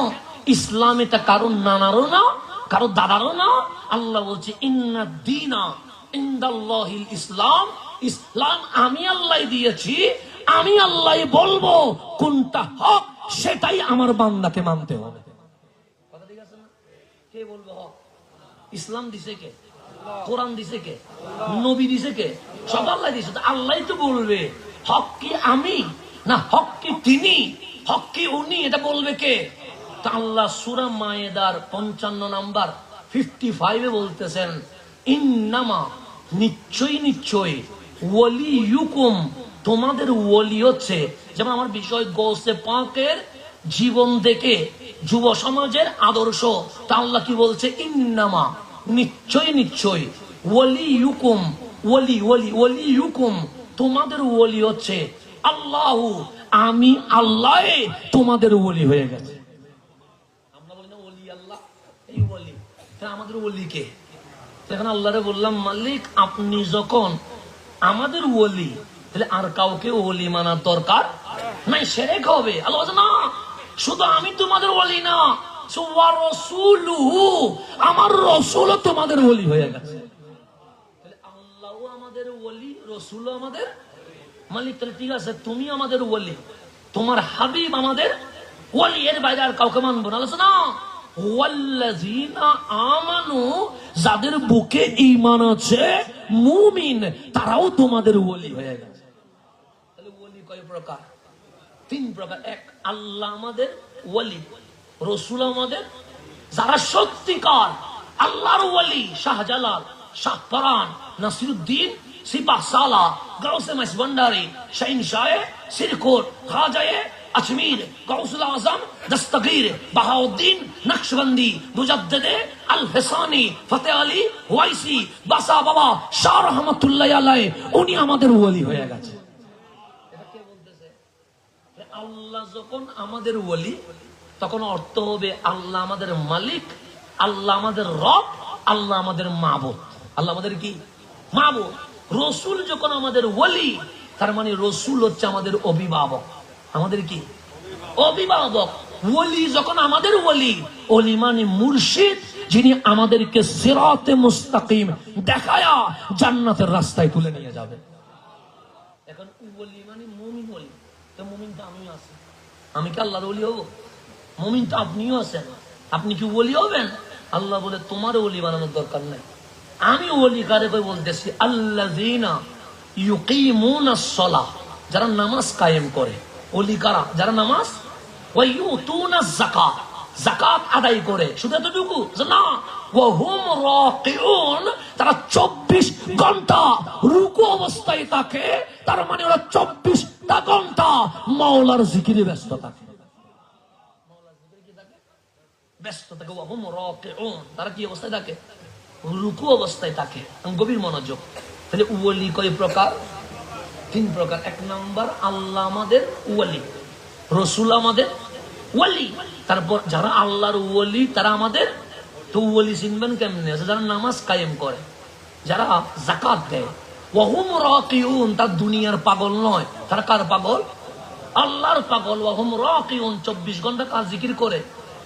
ইসলাম এটা কারো নানারও না, কারো দাদারও না। আল্লাহ বলছে ইন্না দীনা ইনদাল্লাহিল ইসলাম, ইসলাম আমি আল্লাহ দিয়েছি, আমি আল্লাহ বলবো কোনটা হক, সেটাই আমার বান্দাকে মানতে হবে। কথা ঠিক আছে না? কে বলবো হক? ইসলাম দিছে কে? কোরআন দিছে কে? নবী দিছে কে? সব আল্লাহ দিছে। আল্লাহ তো বলবে হক কি আমি না হক কি তিনি, হক কি উনি, এটা বলবে কে? তা আল্লাহ সূরা মায়েদার 55 নাম্বার 55 বলতেছেন, ইন্নামা নিশ্চয়ই নিশ্চয়ই ওয়ালিয়ুকুম তোমাদের ওলি হচ্ছে। যেমন আমার বিষয় গৌসে পাকের জীবন থেকে যুব সমাজের আদর্শ, তা আল্লাহ কি বলছে? ইন্নামা নিশ্চয় নিশ্চয় ওয়ালিয়ুকুম ওয়ালিয়ুকুম তোমাদের ওলি হচ্ছে আল্লাহু আমি আল্লাহ তোমাদের ওলি হয়ে গেছে। আমরা বলি না ওলি আল্লাহ, এই ওলি। আমাদের ওলি কে? এখন আল্লাহরে বললাম মালিক আপনি যখন আমাদের ওলি, তাহলে আর কাউকে ওলি মানার দরকার নাই, শিরক হবে। আল্লাহ বলছে না, শুধু আমি তোমাদের ওলি না, আমার রসুল তোমাদের ওলি হয়ে গেছে। আল্লাহ আমাদের ওলি, রসুল আমাদের মালিক। তাহলে ঠিক আছে, তুমি আমাদের ওলি, তোমার হাবিব আমাদের ওলি, এর বাইরে আর কাউকে মানবো না। না, ওয়াল্লাযীনা আমানু যাদের বুকে ঈমান আছে, মুমিন, তারাও তোমাদের ওলি হয়ে গেছে। তাহলে ওলি কয় প্রকার? 3 প্রকার। এক, আল্লাহ আমাদের ওলি, রসুল আমাদের। যারা সত্যিকার আল্লাহর ওলি, শাহজালাল, শাহপরান, নাসিরুদ্দিন, সিপাহ সালাহ, গাউসে মাইস ভান্ডারী, শাহিন শাহ, সিরকোট, খাজায়ে আজমির, গাউসুল আজম, দস্তগীর, বাহাউদ্দিন, নকশবন্দি, মুজাদ্দিদে আল হিসানি, ফতেহ আলী ওয়াইসি, বাসা বাবা শাহ রহমাতুল্লাহ আলাইহি, উনি আমাদের ওলি হয়ে গেছে। এটা কে বলতেছে? আল্লাহ যখন আমাদের ওলি, তখন অর্থ হবে আল্লাহ আমাদের মালিক, আল্লাহ আমাদের রব, আল্লাহ আমাদের মাবুদ। আল্লাহ আমাদের কি? মাবুদ। রসুল যখন আমাদের ওলি, তার মানে রসুল হচ্ছে আমাদের অভিভাবক। আমাদের কি? অভিভাবক। ওলি যখন আমাদের ওলি, ওলি মানে মুর্শিদ, যিনি আমাদেরকে সিরাতে মুস্তাকিম দেখায়া জান্নাতের রাস্তায় তুলে নিয়ে যাবে। এখন ওলি মানে মুমিন ওলি। তো মুমিন তো আমিও আছি, আমি কি আল্লাহর ওলি হব? মুমিন তো আপনিও আছেন, আপনি কি ওলি হবেন? আল্লাহ বলে তোমার ওলি বানানোর দরকার নাই। আমি ওলি কারে কই বলতেছি? আল্লাযীনা ইউকিমুনাস সালাহ, যারা নামাজ কায়েম করে। ওলি কারা? যারা নামাজ, ওয়া ইউতুনাজ যাকাত, যাকাত আদায় করে। শুধু এতটুকু না, ওয়া হুম রাকিউন, তারা 24 ঘন্টা রুকু অবস্থায় থাকে। তার মানে ওরা 24টা ঘন্টা মাওলার জিকিরে ব্যস্ত থাকে। ব্যস্ত থাকে। ওয়া হুম রাকিউন, তারা কি অবস্থায় থাকে? রুকু অবস্থায় থাকে। গভীর মনোযোগ। তাহলে ওলি কয় প্রকার? 3 প্রকার। 1 নাম্বার, আল্লাহ আমাদের ওলি, রসুল আমাদের ওলি। তারপর যারা আল্লাহর ওলি, তারা আমাদের। তো ওলি চিনবেন কেমনে? যারা নামাজ কায়েম করে, যারা যাকাত দেয়। ওয়া হুম রাকিউন, তারা দুনিয়ার পাগল নয়, তারা কার পাগল? আল্লাহর পাগল। ওয়া হুম রাকিউন, 24 ঘন্টা কাজ জিকির করে।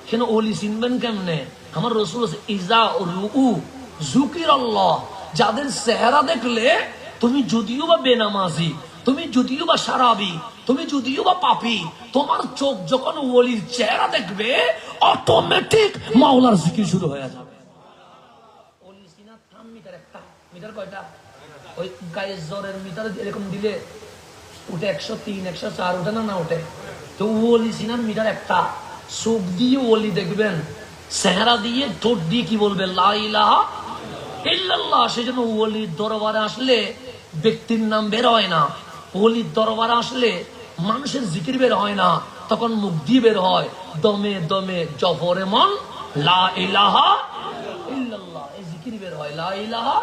কেন? ওলি চিনবেন কেমনে? আমার রসুল ইজা রুউ যুকিরাল্লাহ, যাদের চেহারা দেখলে তুমি যদিও বা বেনামাজি, তুমি যদিও বা সারাবি, তুমি যদিও বা পাপি, তোমার চোখ যখন ওলির চেহারা দেখবে, অটোমেটিক মাওলার জিকির শুরু হয়ে যাবে। ওলি সিনা থাম মিটার একটা, মিটার কয়টা? ওই গায়ের জ্বরের মিটার এরকম দিলে উঠে 103, 104 উঠে না? না উঠে। তো ওলি সিনার মিটার একটা। চোখ দিয়ে ওলি দেখবেন, চেহারা দিয়ে, ঠোঁট দিয়ে কি বলবে? লা ইলাহা ইল্লাল্লাহ। সেজন্য ওলির দরবারে আসলে ব্যক্তির নাম বের হয় না, ওলির দরবারে আসলে মানুষের জিকির বের হয় না, তখন মুখ দিয়ে বের হয় দমে দমে জফরে মন লা ইলাহা ইল্লাল্লাহ, এই জিকির বের হয় লা ইলাহা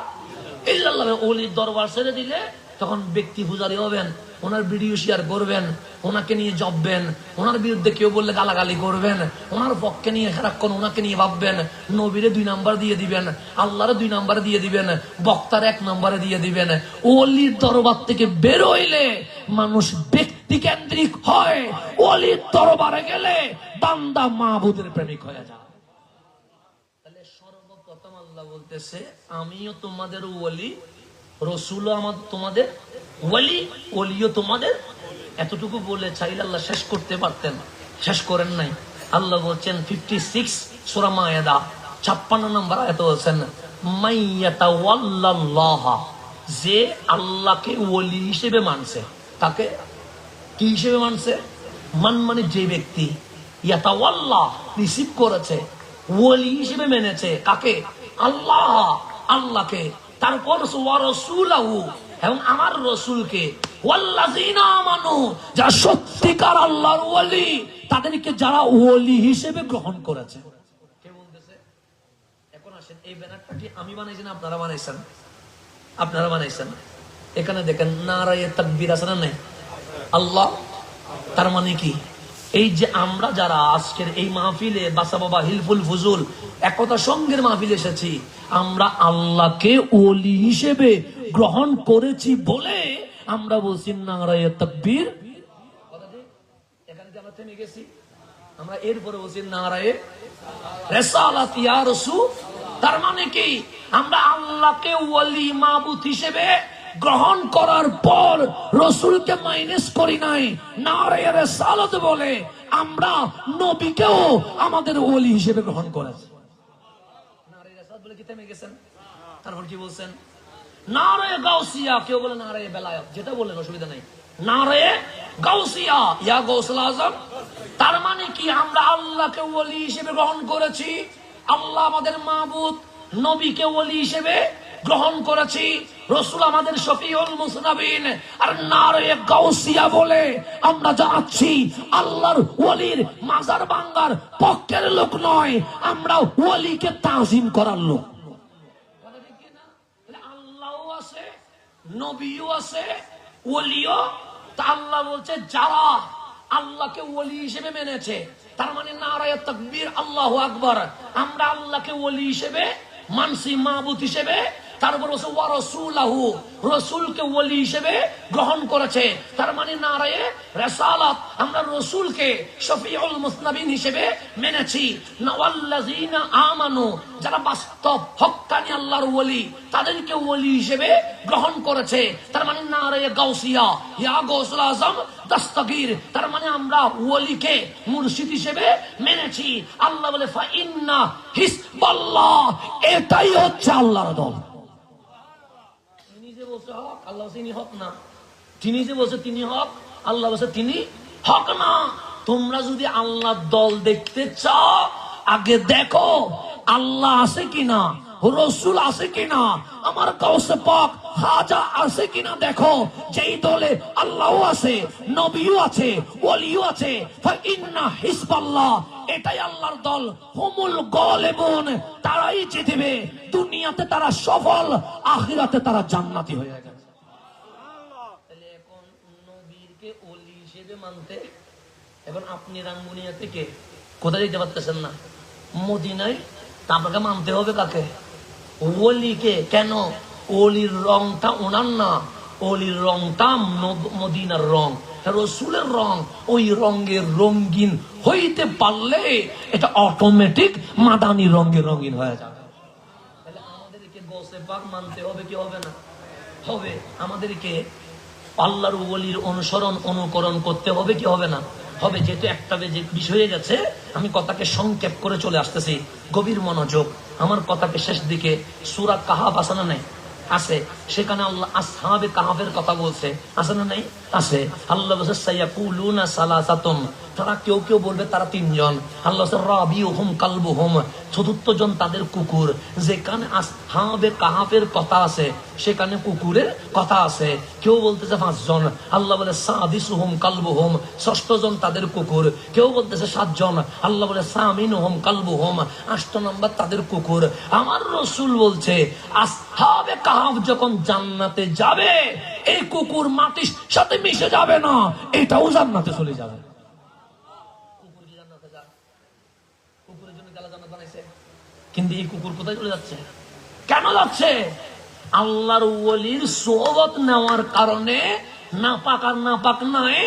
ইল্লাল্লাহ। ওলির দরবার ছেড়ে দিলে তখন ব্যক্তি পূজারি হবেন, ওনার ভিডিও শেয়ার করবেন, ওনাকে নিয়ে জপবেন, ওনার বিরুদ্ধে কেউ বললে গালাগালি করবেন, ওনার পক্ষে নিয়ে সারাক্ষণ ওনাকে নিয়ে ভাববেন। নবীরে 2 নাম্বার দিয়ে দিবেন, আল্লাহরে 2 নাম্বার দিয়ে দিবেন, বক্তার 1 নম্বরে দিয়ে দিবেন। ওলির দরবার থেকে বের হইলে মানুষ ব্যক্তি কেন্দ্রিক হয়, ওলির দরবারে গেলে বান্দা মাবুদের প্রেমিক হয়ে যায়। তাহলে সর্বপ্রথম আল্লাহ বলতেছে আমিও তোমাদের ওলি, রসুলও আমার তোমাদের ওলি, ওলিও তোমাদের এতটুকু বলে চাইলে আল্লাহ শেষ করতে পারতেন, শেষ করেন নাই। আল্লাহ বলছেন 56 সূরা মায়েদা 56 নম্বর আয়াতে বলছেন, মাইয়াতাওয়াল্লাল্লাহ, যে আল্লাহকে ওলি হিসেবে মানছে। তাকে কি হিসেবে মানছে? মানে যে ব্যক্তি ইয়াতাওয়াল্লাহ রিসিভ করেছে, ওলি হিসেবে মেনেছে কাকে? আল্লাহ, আল্লাহকে। তারপর ওয়া রাসূলাহু, এবং আমার রসুলকে, ওয়াল্লাযিনা আমানু, যারা সত্যিকার আল্লাহর ওলি, তাদেরকে যারা ওলি হিসেবে গ্রহণ করেছে। কে বলতেছে? এখন আসেন, এই ব্যানারটা কি আমি বানাইছি না আপনারা বানাইছেন? আপনারা বানাইছেন। এখানে দেখেন নারায়ে তাকবীর আছে না নাই? আল্লাহ। তার মানে কি? এই যে আমরা যারা আজকের এই মাহফিলে বাসা বাবা হিলফুল ফুজুল একতা সঙ্গের মাহফিলে এসেছি, আমরা আল্লাহকে ওলি হিসেবে গ্রহণ করেছি বলে আমরা বলছি নারায়ে তাকবীর। এখানে আমরা থেমে গেছি, আমরা এরপরে বলছি নারায়ে রিসালাত ইয়া রাসূল। তার মানে কি? আমরা আল্লাহকে ওলি মাবুদ হিসেবে গ্রহণ করার পর রসুলকে মাইনাস করি নাই, নারায়ে রিসালাত বলে আমরা নবীকেও আমাদের ওলি হিসেবে গ্রহণ করেছি। নারায়ে রিসালাত বলে কি থেমে গেছেন? তারপর কি বলছেন? নারায়ে গাউসিয়া, কেউ বলে নারায়ে বেলায়েত, যেটা বললেন অসুবিধা নাই। নারায়ে গাউসিয়া ইয়া গাউসুল আজম। তার মানে কি? আমরা আল্লাহকে ওলি হিসেবে গ্রহণ করেছি, আল্লাহ আমাদের মাবুদ, নবীকে ওলি হিসেবে গ্রহণ করেছি, রসুল আমাদের শফিউল মুজনাবিন। আর নারায়ে গাউসিয়া বলে আমরা জানাচ্ছি আল্লাহর ওলির মাজার ভাঙার পক্ষের লোক নয়, আমরা ওলিকে তাজিম করার লোক। আল্লাহও আছে, নবীও আছে, ওলিও। তা আল্লাহ বলছে যারা আল্লাহকে ওলি হিসেবে মেনেছে, তার মানে নারায়ে তাকবীর, আল্লাহু আকবার, আমরা আল্লাহকে ওলি হিসেবে মানছি, মাবুদ হিসেবে। তারপর ওয়া রাসূলাহু, রাসূলকে ওলি হিসেবে গ্রহণ করেছে। তার মানে নারায়ে রিসালাত, আমরা রাসূলকে শফিউল মুজনাবিন হিসেবে মেনেছি। ওয়াল্লাযিনা আমানু, যারা বাস্তব হক্কানি আল্লাহর ওলি, তাদেরকে ওলি হিসেবে গ্রহণ করেছে। তার মানে নারায়ে গাউসিয়া ইয়া গাউসুল আজম দস্তগীর, তার মানে আমরা ওলিকে মুর্শিদ হিসেবে মেনেছি। আল্লাহ বলে ফা ইন্না হিসবাল্লাহ, এটাই হচ্ছে আল্লাহর দল। তিনি যে বলছে হক, আল্লাহ তিনি হক না। তিনি যে বলছে তিনি হক, আল্লাহ বলছে তিনি হক না। তোমরা যদি আল্লাহর দল দেখতে চাও, আগে দেখো আল্লাহ আছে কিনা, রসুল আছে কিনা, আমার গাউসে পাক খাজা আছে কিনা দেখো। যেই দলে আল্লাহ আছে, নবীও আছে, ওলিও আছে, ফা ইন্না হিসবাল্লাহ, এটাই আল্লাহর দল। হুমুল গালিবুন, তারাই জিতবে। দুনিয়াতে তারা সফল, আখিরাতে তারা জান্নাতি হয়ে গেছে। তাহলে এখন নবীকে ওলি হিসেবে মানতে, এখন আপনি রাঙ্গুনিয়া থেকে কোথায় যেতে পারতেছেন না, মদিনায়, তা আপনাকে মানতে হবে কাকে? ওলিকে। কেন? ওলির রংটা ওনার না, ওলির রংটা মদিনার রং, রসুলের রং। ওই রঙের রঙিন হইতে পারলে এটা অটোমেটিক মাদানি রঙের রঙিন হয়ে যাবে। তাহলে আমাদেরকে গৌসে পাক মানতে হবে কি হবে না? হবে। আমাদেরকে আল্লাহর ওলির অনুসরণ অনুকরণ করতে হবে কি হবে না? হবে। যেহেতু একটা বিষয় হয়ে গেছে, আমি কথাকে সংক্ষেপ করে চলে আসতেছি। গভীর মনোযোগ। আমার কথাকে শেষ দিকে সূরা কাহাফ আছে না নাই? আছে। সেখানে আল্লাহ আসহাবে কাহাফের কথা বলছে, আছে না নাই? আছে। আল্লাহ বলছে সায়াকুলুনা সালাসাতুন, তারা কেউ কেউ বলবে তারা তিনজন। আল্লাহ বলছে রাবিউহুম কালবুহুম, চতুর্থ জন তাদের কুকুর। যেখানে আসহাবে কাহাফের কথা আছে সেখানে কুকুরের কথা আছে। কেউ বলতেছে 5 জন। আল্লাহ বলে সাদিসুহুম কালবুহুম, ষষ্ঠ জন তাদের কুকুর। কেউ বলতেছে 7 জন। আল্লাহ বলে সামিনুহুম কালবুহুম, 8 নম্বর তাদের কুকুর। আমার রাসূল বলছে আসহাবে কাহাফ যখন জান্নাতে যাবে, এই কুকুর মাটির সাথে মিশে যাবে না, এটাও জান্নাতে চলে যাবে। কুকুর কি জান্নাতে যায়? কুকুরের জন্য আল্লাহ জান্নাত বানাইছে, কিন্তু এই কুকুর কোথায় চলে যাচ্ছে? কেন যাচ্ছে? আল্লাহর ওলির সোহবত নেওয়ার কারণে নাপাক আর নাপাক নয়,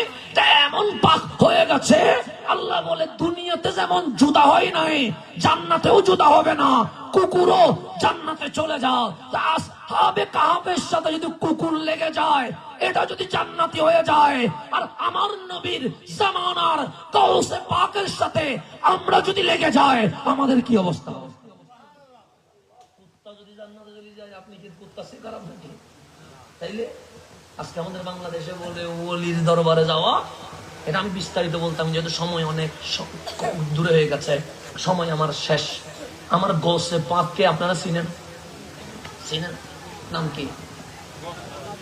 এমন পাক হয়ে গেছে, আল্লাহ বলে দুনিয়াতে যেমন জুদা হয় নাই, জান্নাতেও জুদা হবে না, কুকুরও জান্নাতে চলে যাও। আসহাবে কাহাফের সাথে যদি কুকুর লেগে যায়, এটা যদি জান্নাতি হয়ে যায়, আর আমার নবীর জামানার গাউসে পাকের সাথে আমরা যদি লেগে যাই, আমাদের কি অবস্থা হবে? কুত্তা যদি জান্নাতে চলে যায়, আপনি কি কুত্তা সে খারাপ নাকি? তাইলে আজকে আমাদের বাংলাদেশে বলে ওলির দরবারে যাওয়া, এটা আমি বিস্তারিত বলতাম, যেহেতু সময় অনেক দূরে হয়ে গেছে, সময় আমার শেষ। আমার গৌসে পাককে আপনারা চিনেন? চিনেন? নাম কি?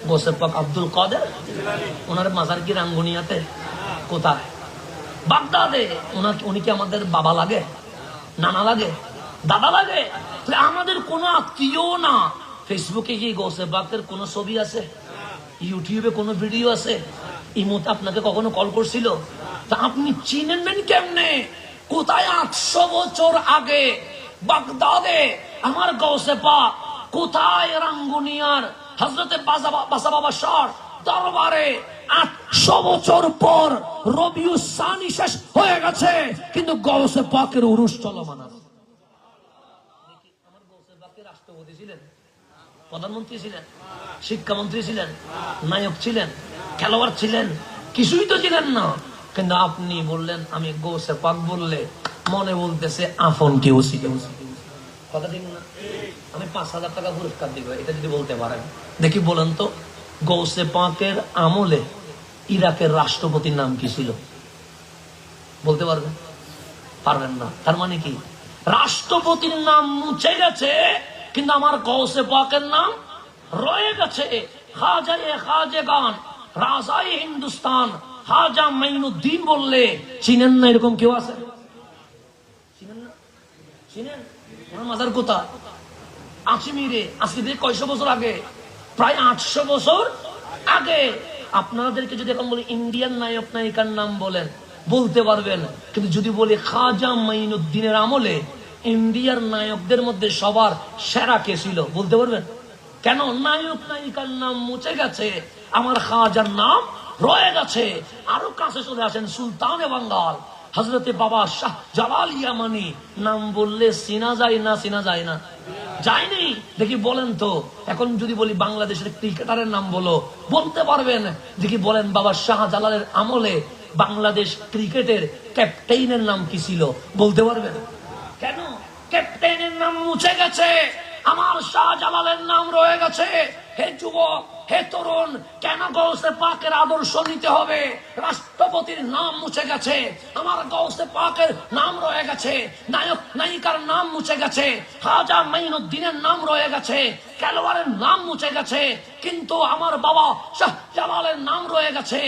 গৌসে পাক আব্দুল কাদের। ওনার মাজার কি রাঙ্গুনিয়াতে? কোথায়? বাগদাদে। উনি কি আমাদের বাবা লাগে, নানা লাগে, দাদা লাগে? আমাদের কোনো আত্মীয় না। ফেসবুকে কি গৌসে পাকের কোনো ছবি আছে? ইউটিউবে কোনো ভিডিও আছে? ইমোতে আপনাকে কখনো কল করছিল? তা আপনি চিনেন কেমনে? কোথায় 800 বছর আগে বাগদাদে আমার গৌসে পাক, কোথায় রাঙ্গুনিয়ার হযরতে বাসা বাবা শাহ দরবারে 800 বছর পর রবিউস সানি শেষ হয়ে গেছে, কিন্তু গৌসে পাকের উরুস চলমান আছে। আমার গৌসে পাকের রাষ্ট্রপতি ছিলেন, প্রধানমন্ত্রী ছিলেন, শিক্ষামন্ত্রী ছিলেন, নায়ক ছিলেন, খেলোয়াড় ছিলেন, কিছুই তো ছিলেন না। কিন্তু আপনি বললেন আমি গৌসে পাক, বললে মনে বলতেছে আপন কেউ ছিল। কথা ঠিক না? আমি 5,000 টাকা পুরস্কার দিব এটা যদি বলতে পারেন। দেখি বলেন তো, গৌসে পাকের আমলে ইরাকের রাষ্ট্রপতির নাম কি ছিল? বলতে পারবেন? পারবেন না। তার মানে কি? রাষ্ট্রপতির নাম মুছে গেছে, কিন্তু আমার গৌসে পাকের নাম রয়ে গেছে। খাজায়ে খাজেগান, রাজায়ে হিন্দুস্তান, খাজা মাইনুদ্দিন বললে চিনেন না? এরকম কেউ আছে? চিনেন না? চিনেন? ওনার মাজার কোথায়? আজমিরে। আজকে থেকে কয়শো বছর আগে? প্রায় 800 বছর আগে। আপনাদেরকে যদি এখন বলি ইন্ডিয়ান নায়ক নায়িকার নাম বলেন, বলতে পারবেন। কিন্তু যদি বলি খাজা মাইনুদ্দিনের আমলে ইন্ডিয়ার নায়কদের মধ্যে সবার সেরা কে ছিল, বলতে পারবেন? কেন? নায়ক নায়িকার নাম মুছে গেছে, আমার খাজার নাম রয়ে গেছে। আরো কাছে চলে আসেন, সুলতানে বাঙ্গাল হযরতে বাবা শাহ জালাল ইয়ামানি, নাম বললে চিনা যায় না? চিনা যায় না? যায়নি? দেখি বলেন তো। এখন যদি বলি বাংলাদেশের ক্রিকেটারের নাম বলো, বলতে পারবেন? দেখি বলেন বাবা শাহ জালালের আমলে বাংলাদেশ ক্রিকেটের ক্যাপ্টেনের নাম কি ছিল, বলতে পারবেন? কেন? ক্যাপ্টেনের নাম মুছে গেছে, আমার শাহজালালের নাম রয়ে গেছে। হে যুবক, হে তরুণ, কেন গৌসে পাকের আদর্শ নিতে হবে? রাষ্ট্রপতির নাম মুছে গেছে, আমার গৌসে পাকের নাম রয়ে গেছে। নায়ক নায়িকার নাম মুছে গেছে, খাজা মাইনুদ্দিনের নাম রয়ে গেছে, খেলোয়াড়ের নাম মুছে গেছে, কিন্তু আমার বাবা শাহজালালের নাম রয়ে গেছে।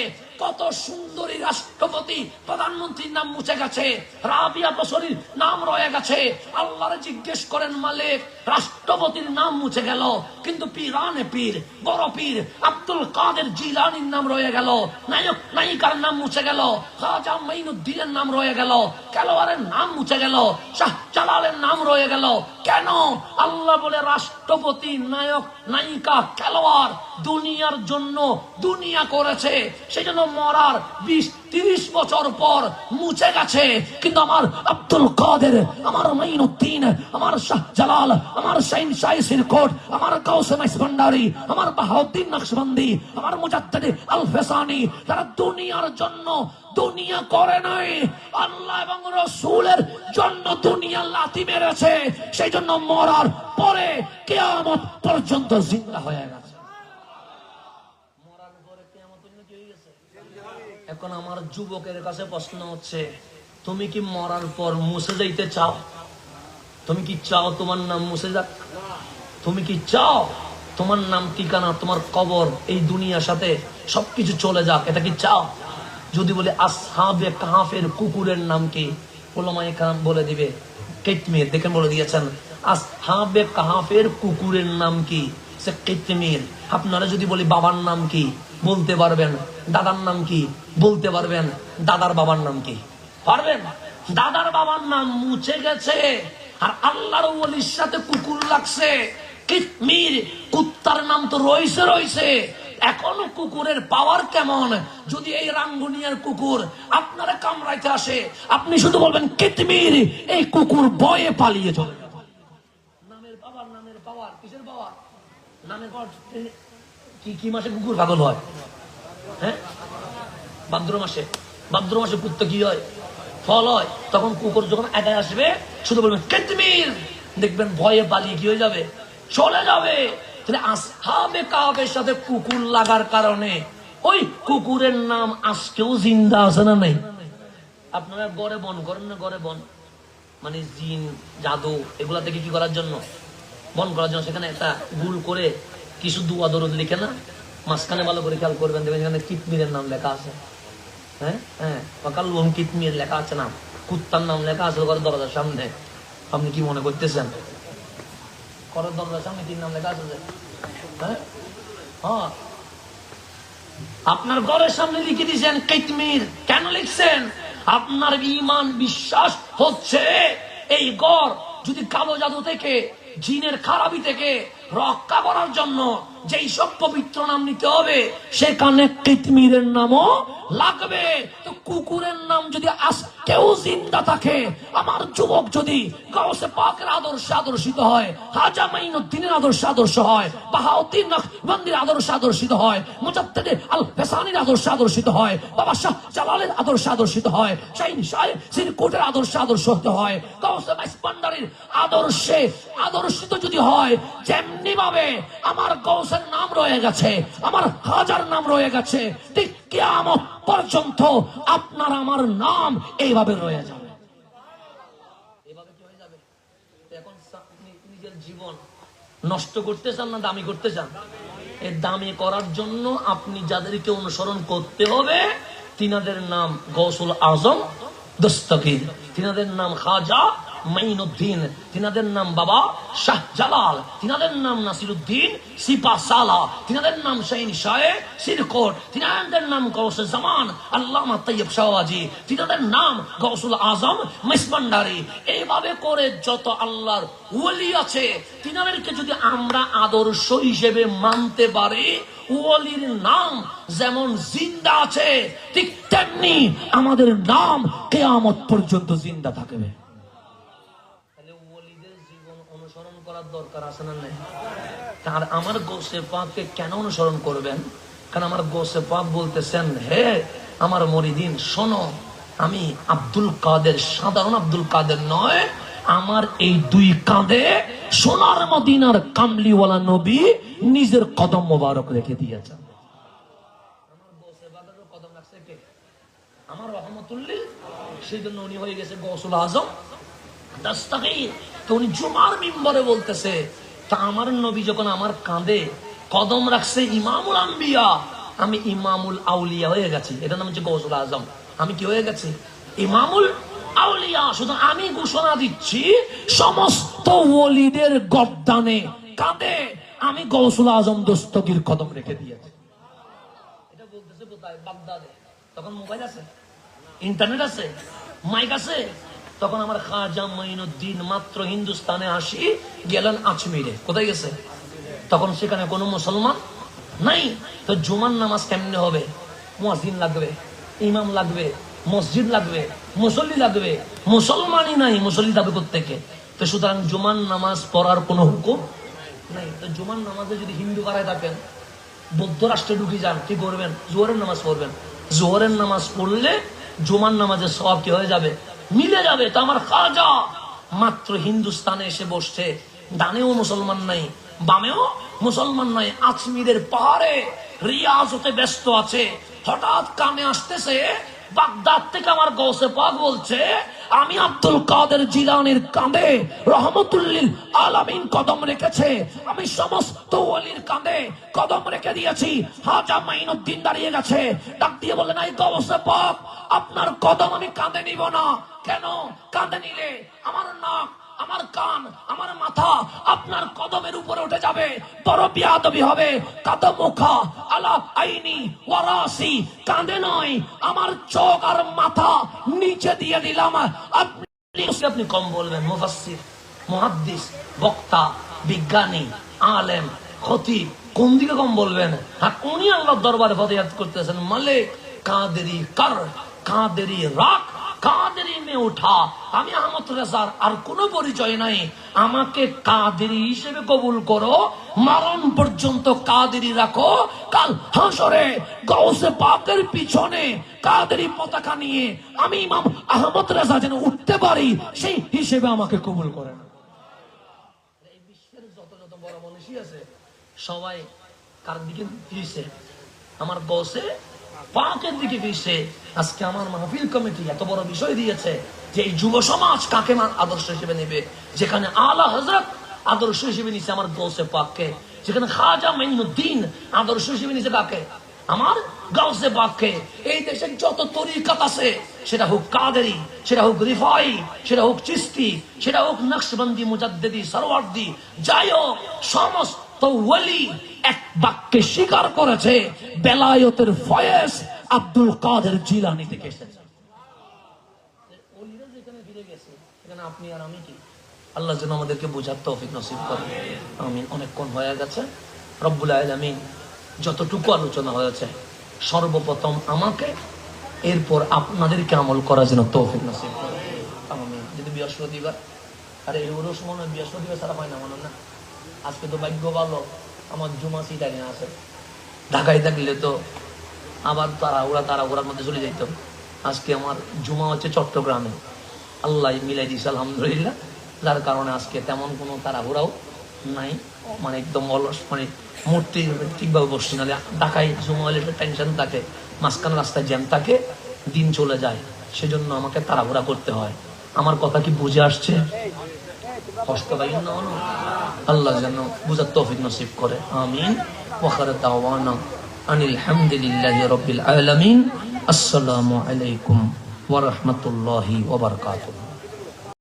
কত সুন্দরী রাষ্ট্রপতি প্রধানমন্ত্রীর নাম মুছে গেছে, রাবিয়া বসরির নাম রয়ে গেছে। আল্লাহরে জিজ্ঞেস করেন মালিক, রাষ্ট্রপতির নাম মুছে গেল, কিন্তু পীরানে পীর, বড় পীর আব্দুল কাদের জিলানির নাম রয়ে গেল। নায়ক নায়িকার নাম মুছে গেল, খাজা মাইনুদ্দিনের নাম রয়ে গেল, খেলোয়াড়ের নাম মুছে গেল, শাহজালালের নাম রয়ে গেল। কেন? আল্লাহ বলে রাষ্ট্রপতি, নায়ক নায়িকা, খেলোয়াড় দুনিয়ার জন্য দুনিয়া করেছে, সেই জন্য মরার 20-30 বছর পর মুছে গেছে। কিন্তু আমার আব্দুল কাদের, আমার মাইনুদ্দিন, আমার শাহজালাল, আমার শাইন শাইসির কোট, আমার গাউসে মাইস ভান্ডারী, আমার বাহাউদ্দিন নকশবন্দি, আমার মুজাদ্দিদ আল ফেসানি, তারা দুনিয়ার জন্য দুনিয়া করে নাই, আল্লাহ এবং রাসূলের জন্য দুনিয়া লাথি মেরেছে। সেই জন্য মরার পরে কিয়ামত পর্যন্ত জিন্দা হয়ে গেছে। এখন আমার যুবকের কাছে প্রশ্ন হচ্ছে, তুমি কি মরার পর মুছে যাইতে চাও? তুমি কি চাও তোমার নাম মুছে যাক? তুমি কি চাও তোমার নাম, ঠিকানা, তোমার কবর এই দুনিয়ার সাথে সবকিছু চলে যাক? এটা কি চাও? যদি বলে আসহাবে কাহাফের কুকুরের নাম কি, ওলামায়ে কেরাম বলে দিবে কিতমির। দেখেন বলে দিয়েছেন, আসহাবে কাহাফের কুকুরের নাম কি? সে কিতমির। আপনারা যদি বলি বাবার নাম কি, বলতে পারবেন? দাদার নাম কি, বলতে পারবেন? দাদার বাবার নাম কি, পারবেন? দাদার বাবার নাম মুছে গেছে, আর আল্লাহর ওলির সাথে কুকুর লাগছে। কিতমির, কুত্তার নাম তো রয়েছে। এখনো কুকুরের পাওয়ার কেমন, যদি এই রাঙ্গুনিয়ার কুকুর আপনারা কামড়াইতে আসে, আপনি শুধু বলবেন কিতমির, এই কুকুর ভয়ে পালিয়ে চলে যাবে। নামের পাওয়ার, নামের পাওয়ার, কিসের পাওয়ার? নামের পাওয়ার। কি মাসে কুকুর পাগল হয়? হ্যাঁ, ভাদ্র মাসে। ভাদ্র মাসে কুত্তা কি হয়? ফল হয়। তখন কুকুর যখন একাই আসবে, শুধু বলবেন কিতমির, দেখবেন ভয়ে পালিয়ে কি হয়ে যাবে? চলে যাবে। তাহলে আসহাবে কাহফের সাথে কুকুর লাগার কারণে ওই কুকুরের নাম আজকেও জিন্দা আছে না নেই? আপনারা গড়ে বন করেন না? গড়ে বন মানে জিন, জাদু, এগুলা থেকে কি করার জন্য? বন করার জন্য। সেখানে একটা গুল করে কিছু দুয়া দরুদ লিখে না, মাঝখানে ভালো করে খেয়াল করবেন, দেখবেন সেখানে কিতমিরের নাম লেখা আছে। হ্যাঁ হ্যাঁ, ওয়াকালুহুম কিতমির লেখা আছে, নাম কুত্তার নাম লেখা আছে ঘরের দরজার সামনে। আপনি কি মনে করতেছেন ঘরের দরজার সামনে তিন নাম লেখা আছে? হ্যাঁ হ্যাঁ, আপনার ঘরের সামনে লিখে দিয়েছেন কিতমির। কেন লিখছেন? আপনার ঈমান বিশ্বাস হচ্ছে এই ঘর যদি কালো জাদু থেকে, জিনের খারাপি থেকে রক্ষা করার জন্য যেই সব পবিত্র নাম নিতে হবে, সেখানে কিতমিরের নামও লাগবে। তো কুকুরের নাম যদি আজকেও জিন্দা থাকে, আমার যুবক যদি গাউসে পাকের আদর্শে আদর্শিত হয়, হাজা মাইনুদ্দিনের আদর্শে আদর্শ হয়, বাহাউদ্দিন নকশবন্দির আদর্শে আদর্শিত হয়, মুজাদ্দিদ আল ফেসানির আদর্শে আদর্শিত হয়, বাবা শাহ জালালের আদর্শে আদর্শিত হয়, শাহিন শাহের সিরকুটের আদর্শে আদর্শিত হয়, গাউসে মাইসবান্ডারির আদর্শে আদর্শিত যদি হয়, যেমনি ভাবে আমার গাউসের নাম রয়ে গেছে, আমার হাজার নাম রয়ে গেছে, ঠিক কিয়ামত পর্যন্ত আপনার আমার নাম এইভাবে রয়ে যাবে। এইভাবে কি হয়ে যাবে? এখন নিজের জীবন নষ্ট করতে চান না দামি করতে চান? এই দামি করার জন্য আপনি যাদেরকে অনুসরণ করতে হবে, তিনাদের নাম গৌসুল আজম দস্তগীর, তিনাদের নাম খাজা মাইনুদ্দিন, তিনাদের নাম বাবা শাহ জালাল, তিনাদের নাম নাসিরুদ্দিন সিপা সালা, তিনাদের নাম শাহিন শাহে সিরকোট, তিনাদের নাম গৌসে জামান আল্লামা তৈয়ব শাহওয়াজি, তিনাদের নাম গৌসুল আজম মিসবান্ডারি। এইভাবে করে যত আল্লাহর ওলি আছে, তিনাদেরকে যদি আমরা আদর্শ হিসেবে মানতে পারি, ওলির নাম যেমন জিন্দা আছে, ঠিক তেমনি আমাদের নাম কিয়ামত পর্যন্ত জিন্দা থাকবে। অনুসরণ করার দরকার আছে না নাই? আর আমার গোসে পাককে কেন অনুসরণ করবেন? কারণ আমার গোসে পাক বলতেছেন, হে আমার মরিদিন শোনো, আমি আব্দুল কাদের, সাধারণ আব্দুল কাদের নয়, আমার এই দুই কাঁধে সোনার মদিনার কামলিওয়ালা নবী নিজের কদম মোবারক রেখে দিয়েছেন। আমার গোসে পাকের কদম রাখছে কে? আমার রহমতুল্লিল। সেই জন্য উনি হয়ে গেছে গৌসুল আজম দস্তগীর। তো উনি জুমার মিম্বরে বলতেছে, তা আমার নবী যখন আমার কাঁধে কদম রাখছে ইমামুল আম্বিয়া, আমি ইমামুল আউলিয়া হয়ে গেছি। এটার নাম হচ্ছে গৌসুল আজম। আমি কি হয়ে গেছি? ইমামুল আউলিয়া। শুধু আমি ঘোষণা দিচ্ছি, সমস্ত ওলিদের গর্দানে কাঁধে আমি গৌসুল আজম দস্তগীর কদম রেখে দিয়েছি। এটা বলতেছে কোথায়? বাগদাদে। তখন মোবাইল আছে, ইন্টারনেট আছে, মাইক আছে। তখন আমার খাজা মাইনুদ্দিন মাত্র হিন্দুস্তানে আসি, গেলেন আজমিরে। কোথায় গেছে? তখন সেখানে কোনো মুসলমান নাই। তো জুমার নামাজ কেমনে হবে? মুয়াজ্জিন লাগবে, ইমাম লাগবে, মসজিদ লাগবে, মুসল্লি লাগবে। মুসলমানই নাই, মুসল্লি যাবে কোত্থেকে? তো সুতরাং জুমার নামাজ পড়ার কোনো হুকুম নাই। তো জুমার নামাজে যদি হিন্দু কারায় থাকেন, বৌদ্ধ রাষ্ট্রে ঢুকে যান, কি করবেন? জোহরের নামাজ পড়বেন। জোহরের নামাজ পড়লে জুমার নামাজের সওয়াব কি হয়ে যাবে? মিলে যাবে। তো আমার খাজা মাত্র হিন্দুস্তানে এসে বসছে, ডানেও মুসলমান নাই, বামেও মুসলমান নাই, আজমিরের পাহাড়ে রিয়াজতে ব্যস্ত আছে। হঠাৎ কানে আসতেছে বাগদাদ থেকে আমার গৌসে পাক বলছে, আমি আব্দুল কাদের জিলানীর কাঁধে রহমতুল্লিল আলামিন কদম রেখেছে, আমি সমস্ত ওলির কাঁধে কদম রেখে দিয়েছি। হাজা মাইনুদ্দিন দাঁড়িয়ে গেছে, ডাক দিয়ে বলে, নাই গৌসে পাক, আপনার কদম আমি কাঁধে নিব না। কেন? কাঁধে নিলে আমার নাক, আমার কান, আমার মাথা আপনার কদমের উপরে উঠে যাবে, বড় বিয়াদবি হবে। কাদমুখা আলা আইনি ওয়ারাসি, কাঁধে নয়, আমার চোখ আর মাথা নিচে দিয়ে দিলাম। আপনি কম বলবেন। মুফাসসির, মুহাদ্দিস, বক্তা, বিজ্ঞানী, আলেম, খতিব কোন দিকে কম বলবেন? হ্যাঁ, উনি আল্লাহর দরবারে ফরিয়াদ করতেছেন, মালিক কাদেরি কর, কাদেরি রাখ, কাদেরি মে উঠা। আমি আহমদ রেজার আর কোনো পরিচয় নাই, আমাকে কাদেরি হিসেবে কবুল করো, মরণ পর্যন্ত কাদেরি রাখো। কাল হাসরে গাউসে পাকের পিছনে কাদেরি পতাকা নিয়ে আমি ইমাম আহমদ রেজা যেন উঠতে পারি, সেই হিসেবে আমাকে কবুল করেন। এই বিশ্বের যত যত বড় মানুষই আছে সবাই কার দিকে ফিরছে? আমার বসে পাকের দিকে ফিরছে। আজকে আমার মাহফিল কমিটি এত বড় বিষয় দিয়েছে যে এই যুব সমাজ কাকে আদর্শ হিসেবে নেবে। যেখানে আলা হযরত আদর্শ হিসেবে নিছে আমার গৌসে পাককে, যেখানে খাজা মাইনুদ্দিন আদর্শ হিসেবে নিছে কাকে? আমার গাউসে পাককে। এই দেশে যত তরিকাত আছে, সেটা হোক কাদেরি, সেটা হোক রিফাই, সেটা হোক চিস্তি, সেটা হোক নকশবন্দি, মুজাদ্দিদি, সরওয়ার্দি, যাই হোক, সমস্ত ওয়ালি এক বাক্যে স্বীকার করেছে বেলায়েতের ফয়েজ আব্দুল কাদের জিলানী থেকে এসেছে। ওলিরা যেখানে ফিরে গেছে, এখানে আপনি আর আমি কি? আল্লাহ যেন আমাদেরকে বোঝার তৌফিক নসিব করে। আমিন। অনেকক্ষণ হয়ে গেছে। রব্বুল আলামিন যতটুকু আলোচনা হয়েছে, সর্বপ্রথম আমাকে, এরপর আপনাদেরকে আমল করার জন্য তৌফিক নসিব করে। আমিন। যদি বৃহস্পতিবার, আরে এগুলো সময় বৃহস্পতিবার ছাড়া হয় না মনে না। আজকে তো ভাগ্য ভালো, আমার জুমা সিটাই আছে। ঢাকায় থাকলে তো আবার তাড়াহুড়ার মধ্যে চলে যাইত। আজকে আমার জুমা হচ্ছে চট্টগ্রামে, আল্লাহ মিলাই দিয়েছে আলহামদুলিল্লাহ, যার কারণে আজকে তেমন কোনো তাড়াহুড়াও নাই, মানে একদম অলস, মানে মূর্তি ঠিকভাবে বসছি। নাহলে ঢাকায় জুমা হলে একটা টেনশন থাকে, মাঝখানে রাস্তায় জ্যাম থাকে, দিন চলে যায়, সেজন্য আমাকে তাড়াহুড়া করতে হয়। আমার কথা কি বুঝে আসছে? কষ্ট পাইবেন না, আল্লাহ যেন বুঝার তৌফিক নসিব করে। আমিন। ওয়া আখিরু দাওয়ানা আনিল হামদুলিল্লাহি রাব্বিল আলামিন। আসসালামু আলাইকুম ওয়া রাহমাতুল্লাহি ওয়া বারাকাতুহু।